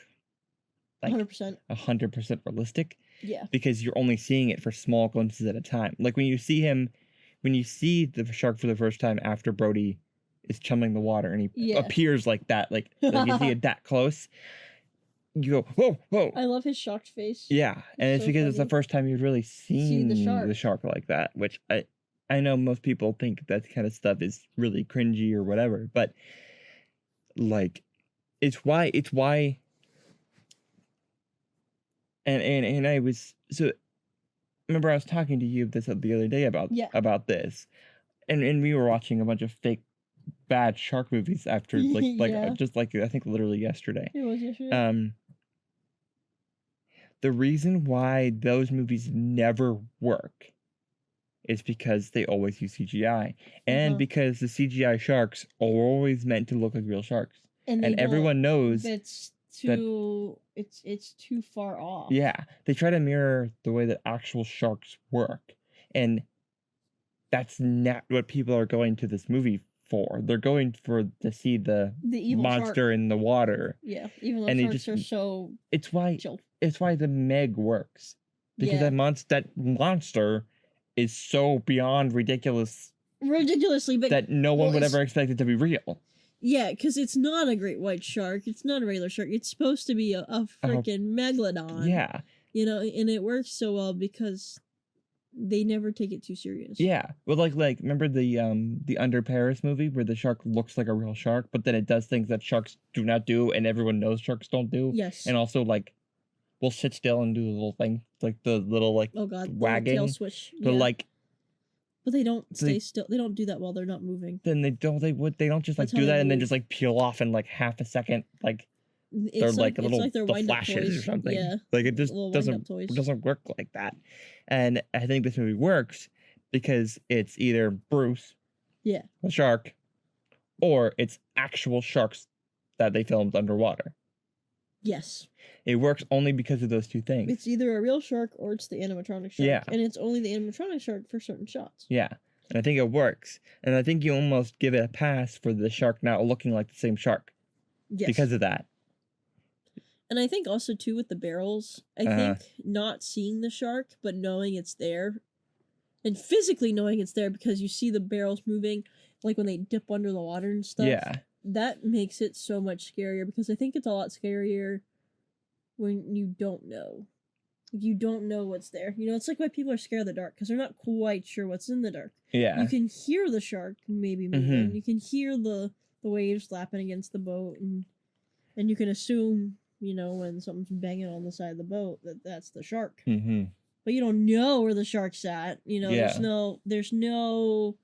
like 100%. 100% realistic, Yeah. because you're only seeing it for small glimpses at a time. Like when you see the shark for the first time after Brody is chumming the water and he Yeah. appears like that, like you see it that close, you go, whoa, whoa. I love his shocked face. Yeah, and it's so because it's the funny. first time you've really seen the the shark. shark like that, which I know most people think that kind of stuff is really cringy or whatever, but like it's why and I was so remember I was talking to you the other day Yeah. about this, and we were watching a bunch of fake bad shark movies after Yeah. just like I think literally yesterday. It was yesterday. The reason why those movies never work is because they always use CGI, and Uh-huh. because the CGI sharks are always meant to look like real sharks, and and everyone knows. it's that- too it's too far off. Yeah, they try to mirror the way that actual sharks work, and that's not what people are going to this movie for. They're going to see the The evil monster shark. in the water. Yeah, even though and it sharks just- are so It's why chill. the Meg works, because Yeah. that monster is so beyond ridiculous Ridiculously big. that no one well, would it's- ever expect it to be real. Yeah, because it's not a great white shark. It's not a regular shark. It's supposed to be a freaking megalodon. Yeah, You know, and it works so well because they never take it too serious. yeah. Well, like remember the Under Paris movie where the shark looks like a real shark, but then it does things that sharks do not do, and everyone knows sharks don't do. Yes. And also like, will sit still and do the little thing, like the little like oh god. The wagging, tail switch. but Yeah. like But they don't they- stay still. They don't do that while they're not moving. then they don't just like That's how do they that and then move. just like peel off in like half a second, like It's they're like a it's little like their the wind-up flashes toys. or something. Yeah. Like it just Little doesn't wind-up toys. doesn't work like that. And I think this movie works because it's either Bruce, Yeah. the shark, or it's actual sharks that they filmed underwater. Yes. It works only because of those two things. It's either a real shark or it's the animatronic shark. Yeah. And it's only the animatronic shark for certain shots. Yeah. And I think it works. And I think you almost give it a pass for the shark not looking like the same shark Yes. because of that. And I think also too with the barrels, I Uh-huh. think not seeing the shark but knowing it's there, and physically knowing it's there because you see the barrels moving, like when they dip under the water and stuff. Yeah. That makes it so much scarier because I think it's a lot scarier when you don't know. You don't know what's there. You know, it's like why people are scared of the dark because they're not quite sure what's in the dark. Yeah. You can hear the shark maybe moving. You can hear the waves lapping against the boat, and you can assume, you know, when something's banging on the side of the boat that that's the shark. Mm-hmm. But you don't know where the shark's at. You know, Yeah. there's no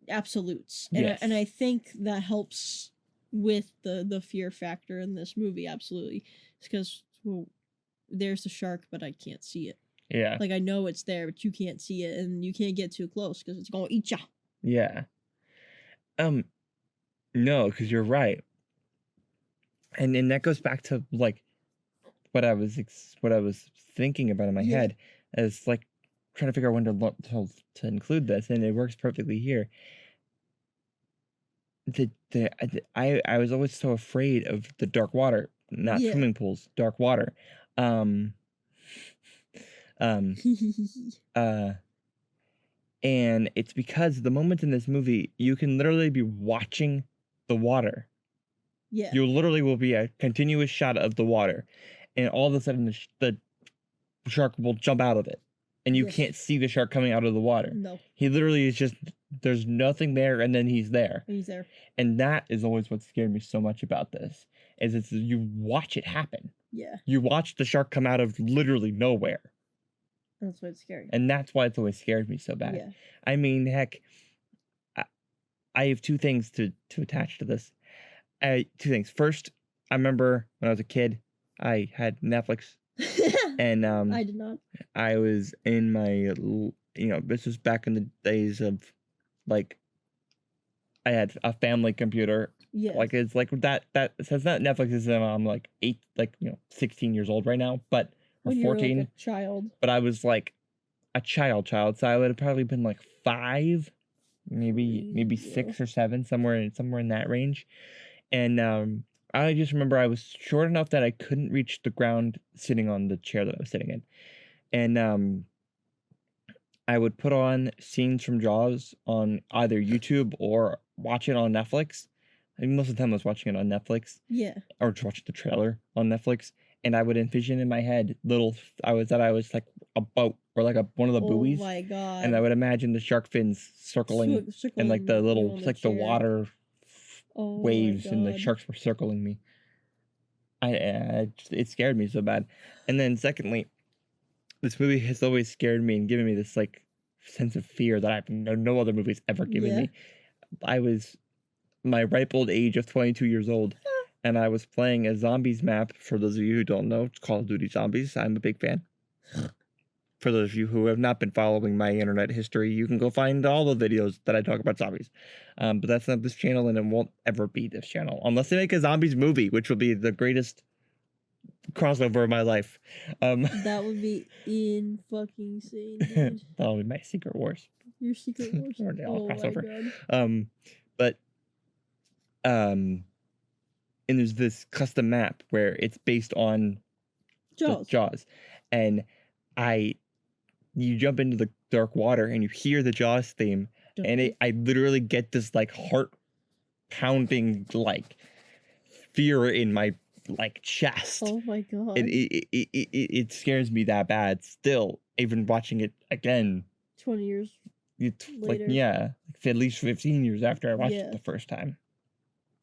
absolutes, and Yes. I think that helps with the fear factor in this movie. Absolutely, because well, there's the shark, but I can't see it. Yeah. Like I know it's there, but you can't see it, and you can't get too close because it's gonna eat ya. Yeah. No, because you're right. And that goes back to like what I was thinking about in my Yeah. head as like trying to figure out when to include this, and it works perfectly here. I was always so afraid of the dark water, not Yeah. swimming pools, dark water. And it's because the moments in this movie you can literally be watching the water. Yeah. You literally will be a continuous shot of the water, and all of a sudden the shark will jump out of it, and you Yes. can't see the shark coming out of the water. No, He literally is just there's nothing there, and then he's there, he's there. and that is always what scared me so much about this. Is it's you watch it happen. Yeah, You watch the shark come out of literally nowhere. that's why it's scary. And that's why it's always scared me so bad. Yeah. I mean, heck, I have two things to attach to this. Two things. First, I remember when I was a kid, I had Netflix, and I did not. I was in my, this was back in the days of, like, I had a family computer. Yeah. Like, it's like that says that Netflix is, I'm like 16 years old right now, but, or When you were, 14. like, a child. But I was like a child, so I would have probably been like 5, maybe 6 or 7, somewhere in that range. And I just remember I was short enough that I couldn't reach the ground sitting on the chair that I was sitting in. And I would put on scenes from Jaws on either YouTube or watch it on Netflix. I mean, most of the time I was watching it on Netflix. Yeah. Or just watching the trailer on Netflix. And I would envision in my head I was like a boat or like one of the buoys. Oh my god. And I would imagine the shark fins circling and like the little, like the water waves and the sharks were circling me. It scared me so bad. And then secondly, this movie has always scared me and given me this like sense of fear that no other movie's ever given me. I was my ripe old age of 22 years old, and I was playing a zombies map. For those of you who don't know, it's Call of Duty Zombies. I'm a big fan. For those of you who have not been following my internet history, you can go find all the videos that I talk about zombies. But that's not this channel, and it won't ever be this channel. Unless they make a zombies movie, which will be the greatest crossover of my life. That would be fucking insane, dude. That'll be my Secret Wars. Your Secret Wars. Or they all Oh crossover. my god. And there's this custom map where it's based on Jaws. And you jump into the dark water and you hear the Jaws theme, and I literally get this like heart pounding like fear in my like chest. Oh my god. It scares me that bad still, even watching it again 20 years like later. at least 15 years after I watched it the first time.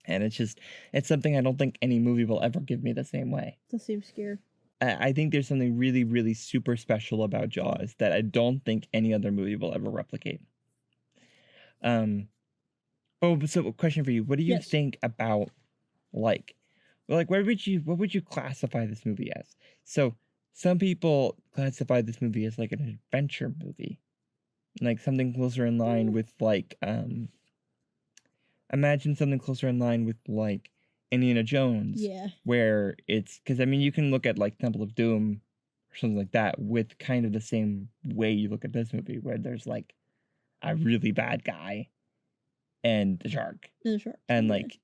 And it's something I don't think any movie will ever give me the same way. The same scare. I think there's something really, really super special about Jaws that I don't think any other movie will ever replicate. So a question for you. What do you think about what would you classify this movie as? So some people classify this movie as like an adventure movie. Like something closer in line with like imagine something closer in line with like Indiana Jones. Yeah. Where it's because I mean you can look at like Temple of Doom or something like that with kind of the same way you look at this movie, where there's like a really bad guy and the shark. And like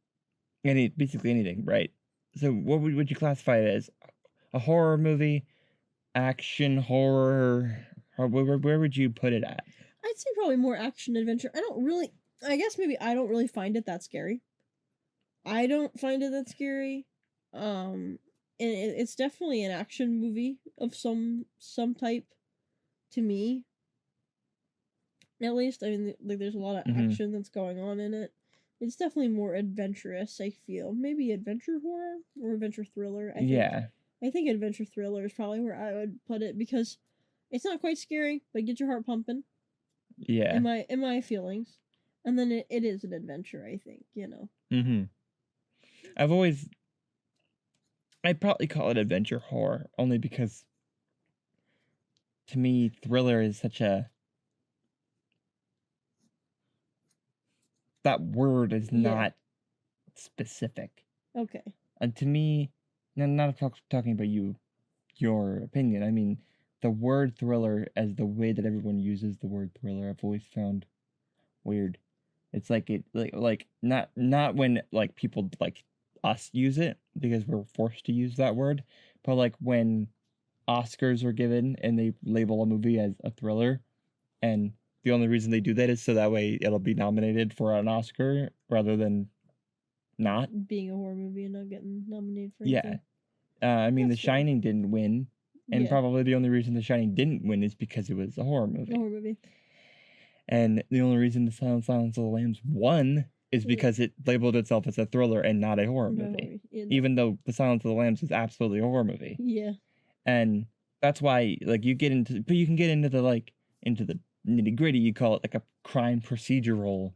basically anything, right? So what would you classify it as? A horror movie, action horror, or where would you put it at? I'd say probably more action adventure. I guess maybe I don't really find it that scary. I don't find it that scary. And it's definitely an action movie of some type to me. At least, I mean, like there's a lot of action that's going on in it. It's definitely more adventurous, I feel. Maybe adventure horror or adventure thriller. I think adventure thriller is probably where I would put it, because it's not quite scary, but get your heart pumping. Yeah. In my feelings. And then it is an adventure, I think, Mm-hmm. I'd probably call it adventure horror, only because to me, thriller is such a... That word is not specific. Okay. And to me, not talking about your opinion, I mean, the word thriller as the way that everyone uses the word thriller, I've always found weird. It's like not when like people like us use it because we're forced to use that word, but like when Oscars are given and they label a movie as a thriller, and the only reason they do that is so that way it'll be nominated for an Oscar rather than not being a horror movie and not getting nominated for anything. I mean, The Shining didn't win, and probably the only reason The Shining didn't win is because it was a horror movie. A horror movie. And the only reason the Silence of the Lambs won is Yeah. because it labeled itself as a thriller and not a horror No, movie. yeah, Even though The Silence of the Lambs is absolutely a horror movie. yeah, And that's why, like, you get into, but you can get into the, like, into the nitty gritty. You call it like a crime procedural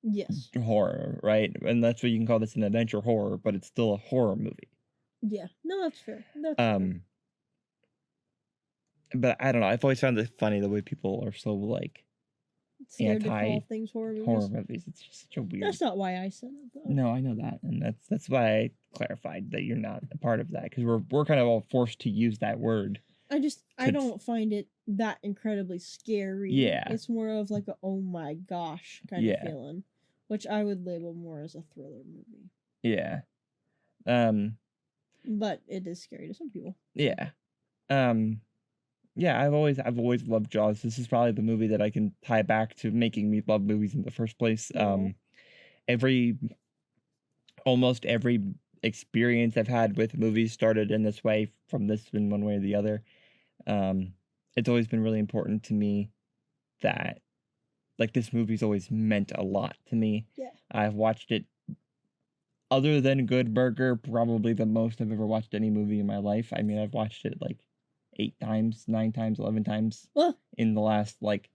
yes, horror, right? And that's what you can call this, an adventure horror, but it's still a horror movie. yeah. No, that's fair. That's fair. But I don't know. I've always found it funny the way people are so like Scared to anti call things horror movies. horror movies. It's just such a weird. That's not why I said it, though. No, I know that, and that's why I clarified that you're not a part of that, because we're kind of all forced to use that word. I to- don't find it that incredibly scary. Yeah. It's more of like a oh my gosh kind Yeah. of feeling, which I would label more as a thriller movie. Yeah. But it is scary to some people. Yeah. Yeah, I've always loved Jaws. This is probably the movie that I can tie back to making me love movies in the first place. Aw. Almost every experience I've had with movies started in this way, from this in one way or the other. It's always been really important to me that, like, this movie's always meant a lot to me. Yeah. I've watched it, other than Good Burger, probably the most I've ever watched any movie in my life. I mean, I've watched it like 8 times, 9 times, 11 times Well, in the last like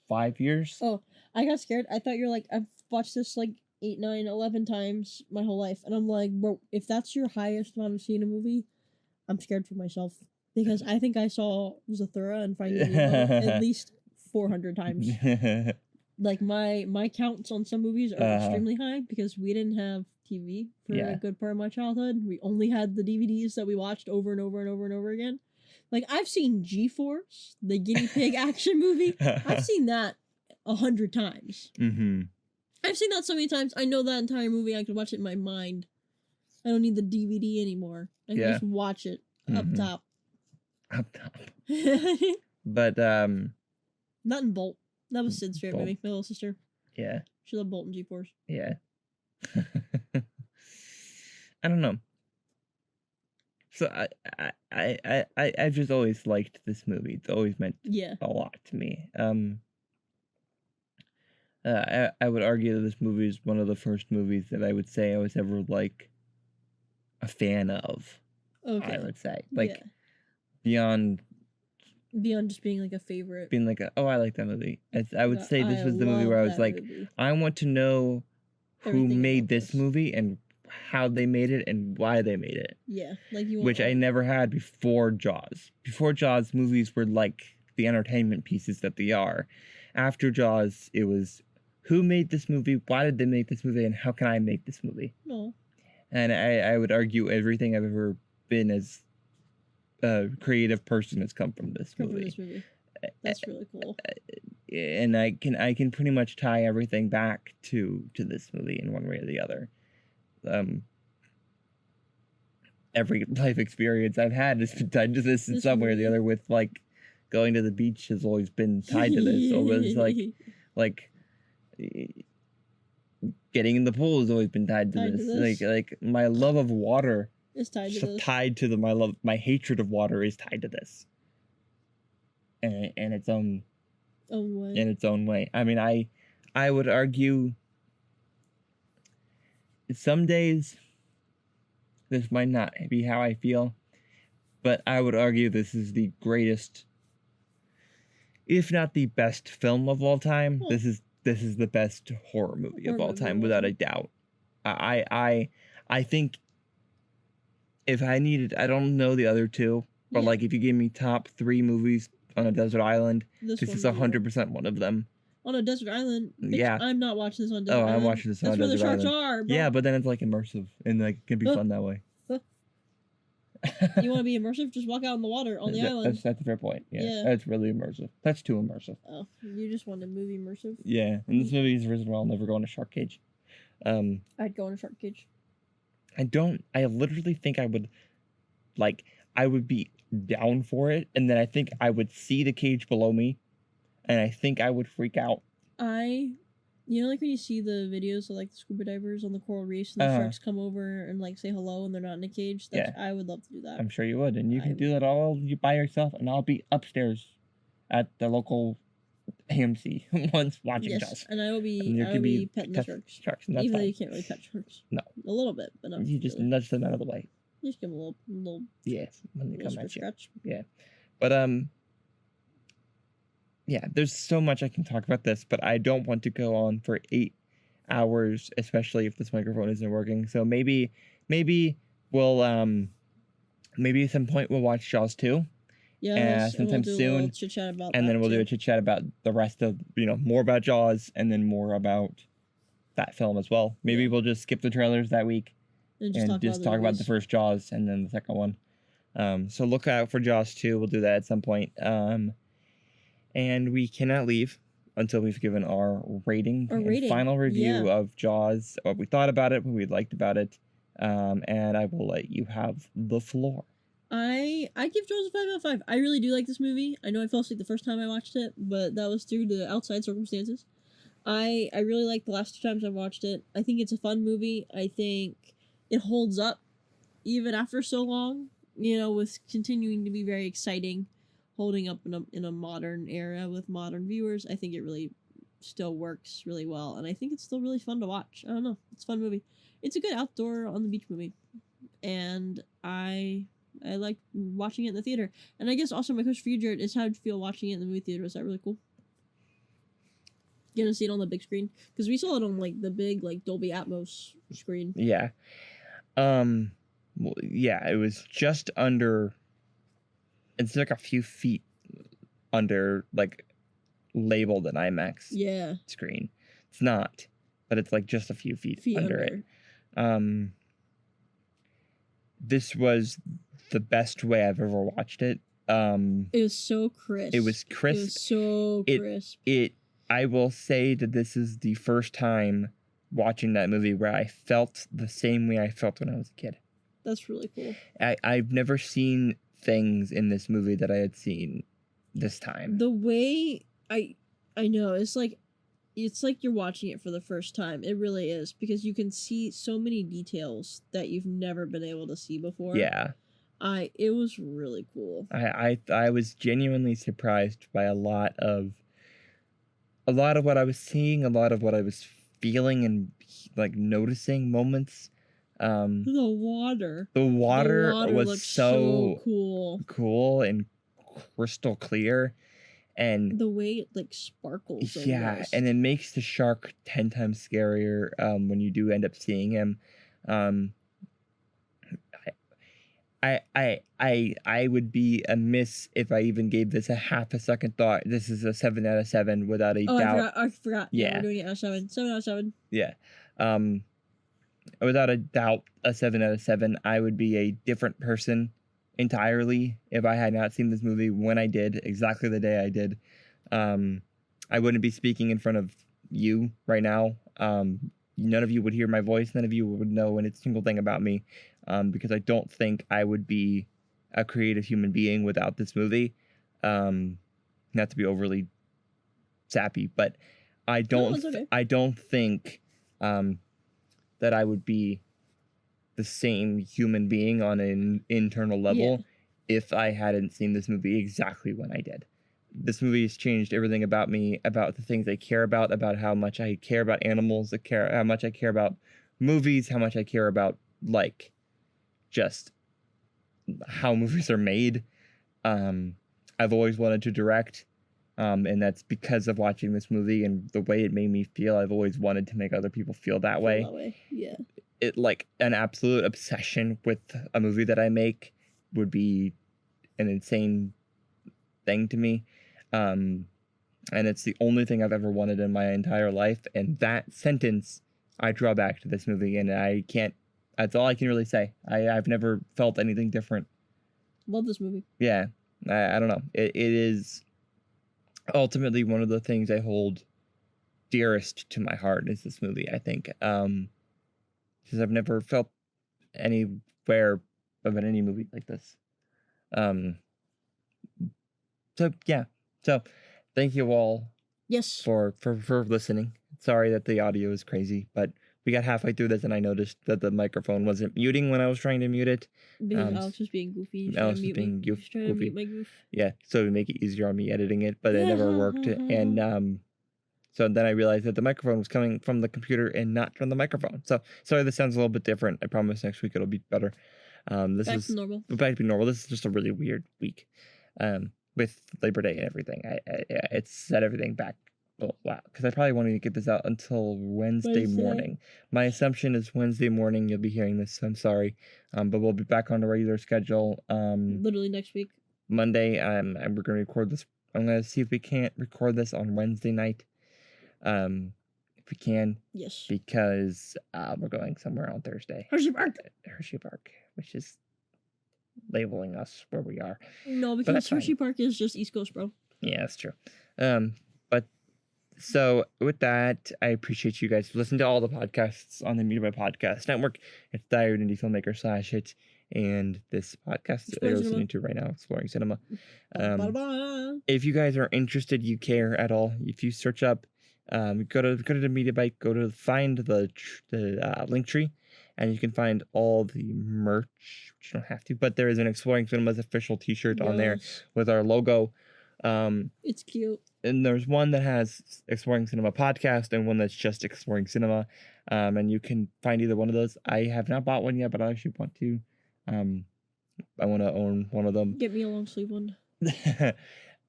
5 years. oh, I got scared. I thought you're like, I've watched this like 8, 9, 11 times my whole life. And I'm like, bro, if that's your highest amount of seeing a movie, I'm scared for myself. Because I think I saw Zathura and Finding Nemo at least 400 times. Like my counts on some movies are extremely high because we didn't have TV for Yeah. a good part of my childhood. We only had the DVDs that we watched over and over and over and over again. Like, I've seen G-Force, the guinea pig action movie. I've seen that 100 times. Mm-hmm. I've seen that so many times. I know that entire movie. I could watch it in my mind. I don't need the DVD anymore. I can Yeah. just watch it up Mhm. top. Up top. But Not in Bolt. That was Sid's favorite Bolt. movie. My little sister. yeah. She loved Bolt and G-Force. Yeah. I don't know. So I've just always liked this movie. It's always meant Yeah. a lot to me. I would argue that this movie is one of the first movies that I would say I was ever like a fan of. Okay. I would say, like, Yeah. beyond Beyond just being like a favorite. being like, oh, I like that movie. I would say this I was the movie where I love was that like, movie. I want to know who Everything made about this this. movie and how they made it and why they made it. Yeah. Like you want Which I never had before Jaws. Before Jaws, movies were like the entertainment pieces that they are. After Jaws, it was who made this movie, why did they make this movie, and how can I make this movie? No. And I would argue everything I've ever been as a creative person has come from this Come from movie. this movie. That's really cool. And I can pretty much tie everything back to this movie in one way or the other. Every life experience I've had has been tied to this in This some way or the movie. other. With like going to the beach has always been tied to this. Or was like getting in the pool has always been tied to Tied to this. this. Like my love of water It's tied to so this. tied to my hatred of water is tied to this. And in its own way. in its own way. I mean, I would argue some days this might not be how I feel, but I would argue this is the greatest, if not the best film of all time. Hmm. This is the best horror movie of Horror all movie time, of all without a time. doubt. I think if I needed, I don't know the other two, but Yeah. like if you give me top 3 movies on a desert island, This this one is would be 100% one of them. on a desert island. Bitch, Yeah. I'm not watching this on desert Oh, island. I'm watching this on That's a where the desert sharks island. are, bro. Yeah, but then it's like immersive and like it can be Huh. fun that way. Huh. You want to be immersive? Just walk out in the water on the island. That's a fair point. Yeah, Yeah. that's really immersive. That's too immersive. Oh, you just want a movie immersive? Yeah, in this movie is reason why I'll never go in a shark cage. I'd go in a shark cage. I literally think I would be down for it, and then I think I would see the cage below me, and I think I would freak out. You know, like when you see the videos of like the scuba divers on the coral reefs and the Uh-huh. sharks come over and like say hello and they're not in a cage. I would love to do that. I'm sure you would, and you I can do that all you by yourself, and I'll be upstairs at the local AMC once watching Yes, Jaws. and I will And be there I could will be be petting the sharks. Sharks, and that's Even though fine. you can't really pet sharks. No. A little bit, but not You just really. nudge them out of the way. You just give them a little Yes, when they little come at you. scratch. But yeah, there's so much I can talk about this, but I don't want to go on for 8 hours, especially if this microphone isn't working. So maybe we'll maybe at some point we'll watch Jaws 2. Yes, and we'll sometime do a soon, little chit chat about And that then we'll do too. a chit chat about the rest of, more about Jaws and then more about that film as well. Maybe Yeah. we'll just skip the trailers that week and and talk just about talk about the movies. first Jaws and then the second one. So look out for Jaws 2. We'll do that at some point. And we cannot leave until we've given our rating Our and rating, final review yeah. of Jaws, what we thought about it, what we liked about it. And I will let you have the floor. I give Jaws a 5 out of 5. I really do like this movie. I know I fell asleep the first time I watched it, but that was due to outside circumstances. I really like the last 2 times I watched it. I think it's a fun movie. I think it holds up even after so long, with continuing to be very exciting, holding up in a modern era with modern viewers. I think it really still works really well, and I think it's still really fun to watch. I don't know. It's a fun movie. It's a good outdoor on the beach movie, and I like watching it in the theater. And I guess also my question for you, Jared, is how did you feel watching it in the movie theater? Was that really cool? Getting to see it on the big screen? Because we saw it on the big Dolby Atmos screen. Yeah. Well, yeah, it was just under. It's like a few feet under labeled an IMAX Yeah. screen. It's not, but it's just a few feet under it. This was the best way I've ever watched it. It was so crisp. It was crisp. It was so crisp. I will say that this is the first time watching that movie where I felt the same way I felt when I was a kid. That's really cool. I've never seen things in this movie that I had seen this time. The way I know, it's like you're watching it for the first time. It really is, because you can see so many details that you've never been able to see before. Yeah. It was really cool. I was genuinely surprised by a lot of what I was seeing, a lot of what I was feeling and noticing moments. The water was looks so cool and crystal clear, and the way it sparkles. Yeah, almost. and it makes the shark 10 times scarier when you do end up seeing him. I would be amiss if I even gave this a half a second thought. This is a 7 out of 7 without a doubt. I forgot. Yeah. We're doing it out of 7. 7 out of 7. Yeah. Without a doubt, a 7 out of 7. I would be a different person entirely if I had not seen this movie when I did, exactly the day I did. I wouldn't be speaking in front of you right now. None of you would hear my voice. None of you would know a single thing about me, because I don't think I would be a creative human being without this movie. Not to be overly sappy, but I don't. it's okay. I don't think that I would be the same human being on an internal level if I hadn't seen this movie exactly when I did. This movie has changed everything about me, about the things I care about how much I care about animals, how much I care about movies, how much I care about just how movies are made. I've always wanted to direct, and that's because of watching this movie and the way it made me feel. I've always wanted to make other people feel that way. Yeah. It an absolute obsession with a movie that I make would be an insane thing to me. And it's the only thing I've ever wanted in my entire life. And that sentence I draw back to this movie, and that's all I can really say. I've never felt anything different. Love this movie. Yeah. I don't know. It is ultimately one of the things I hold dearest to my heart is this movie, I think. Because I've never felt anywhere about any movie like this. So yeah. So thank you all Yes. for listening. Sorry that the audio is crazy, but we got halfway through this and I noticed that the microphone wasn't muting when I was trying to mute it. Because Alex was being goofy. He's Alex trying was to mute being me. goof- He's trying goofy. to mute my goof. Yeah, so it would make it easier on me editing it, but it never worked. And so then I realized that the microphone was coming from the computer and not from the microphone. So sorry, this sounds a little bit different. I promise next week it'll be better. This Back is to normal. back to normal. This is just a really weird week, with Labor Day and everything. It's set everything back. Oh, wow, because I probably won't even get this out until Wednesday morning. My assumption is Wednesday morning you'll be hearing this. So I'm sorry, but we'll be back on the regular schedule. Literally next week. Monday. And we're gonna record this. I'm gonna see if we can't record this on Wednesday night. If we can, Yes. because we're going somewhere on Thursday. Hershey Park. Hershey Park, which is labeling us where we are. No, that's because fine. Hershey Park is just East Coast, bro. Yeah, that's true. But so with that, I appreciate you guys listening to all the podcasts on the Media by Podcast Network. It's Diary of an Indie Filmmaker / it, and this podcast that you're Exploring listening Cinema. to right now, Exploring Cinema. Ba-da-ba. If you guys are interested, you care at all, if you search up, go to the Mediabyte, go to find the link tree, and you can find all the merch, which you don't have to, but there is an Exploring Cinema's official t-shirt on there Yes. with our logo. It's cute. And there's one that has Exploring Cinema Podcast and one that's just Exploring Cinema. And you can find either one of those. I have not bought one yet, but I actually want to. I want to own one of them. Get me a long sleeve one.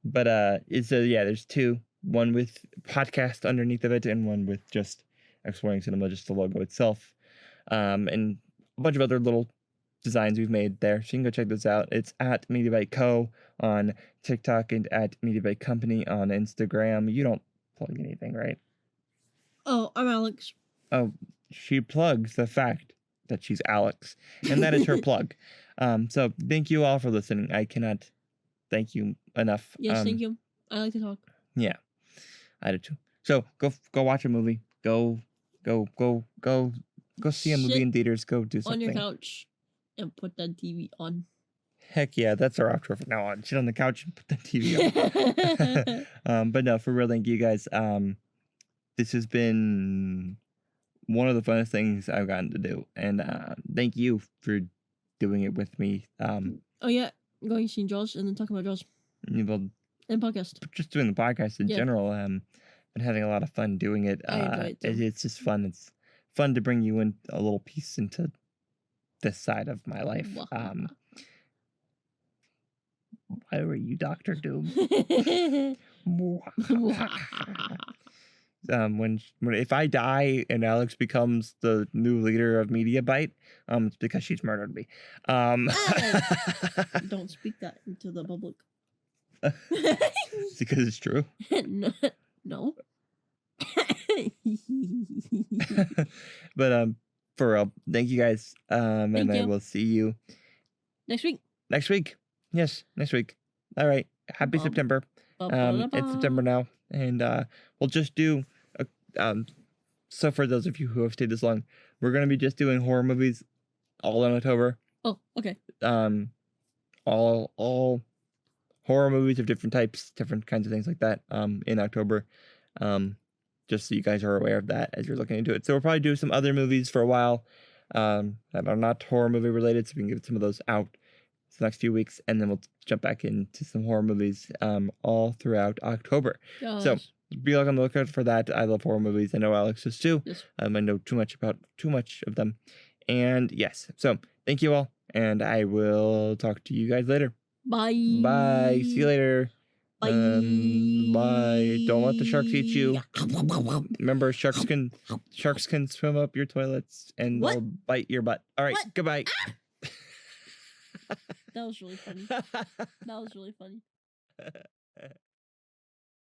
But there's two. One with podcast underneath of it and one with just Exploring Cinema, just the logo itself. And a bunch of other little designs we've made there. So you can go check those out. It's at Mediabyte Co. on TikTok and at Mediabyte Company on Instagram. You don't plug anything, right? Oh, I'm Alex. Oh, she plugs the fact that she's Alex, and that is her plug. So thank you all for listening. I cannot thank you enough. Yes, thank you. I like to talk. Yeah, I do too. So go watch a movie. Go see a movie Sit in theaters. Go do On something. your couch and put that TV on. Heck yeah, that's our outro from now on. Sit on the couch and put the TV on. But no, for real, thank you guys. This has been one of the funnest things I've gotten to do, and thank you for doing it with me. Oh yeah, going to see Jaws and then talking about Jaws Well, and podcast. just doing the podcast in Yeah. general. Been having a lot of fun doing it. I enjoy it too. It's just fun. It's fun to bring you in a little piece into this side of my life. Why were you Dr. Doom? If I die and Alex becomes the new leader of Mediabyte, it's because she's murdered me. Don't speak that into the public. It's because it's true. No. But for real, thank you guys. And Thank I you. will see you Next week. next week. Yes, next week. All right. Happy Bum. September. It's September now, and we'll just do so for those of you who have stayed this long, we're gonna be just doing horror movies all in October. Oh, okay. All horror movies of different types, different kinds of things like that in October. Just so you guys are aware of that as you're looking into it. So we'll probably do some other movies for a while that are not horror movie related, so we can get some of those out the next few weeks, and then we'll jump back into some horror movies all throughout October. So be on the lookout for that. I love horror movies. I know Alex does too. Yes. I know too much of them. And yes, so thank you all, and I will talk to you guys later. Bye. Bye. See you later. Bye. Bye. Don't let the sharks eat you. Remember, sharks can swim up your toilets and What? they'll bite your butt. All right, What? goodbye. That was really funny. That was really funny.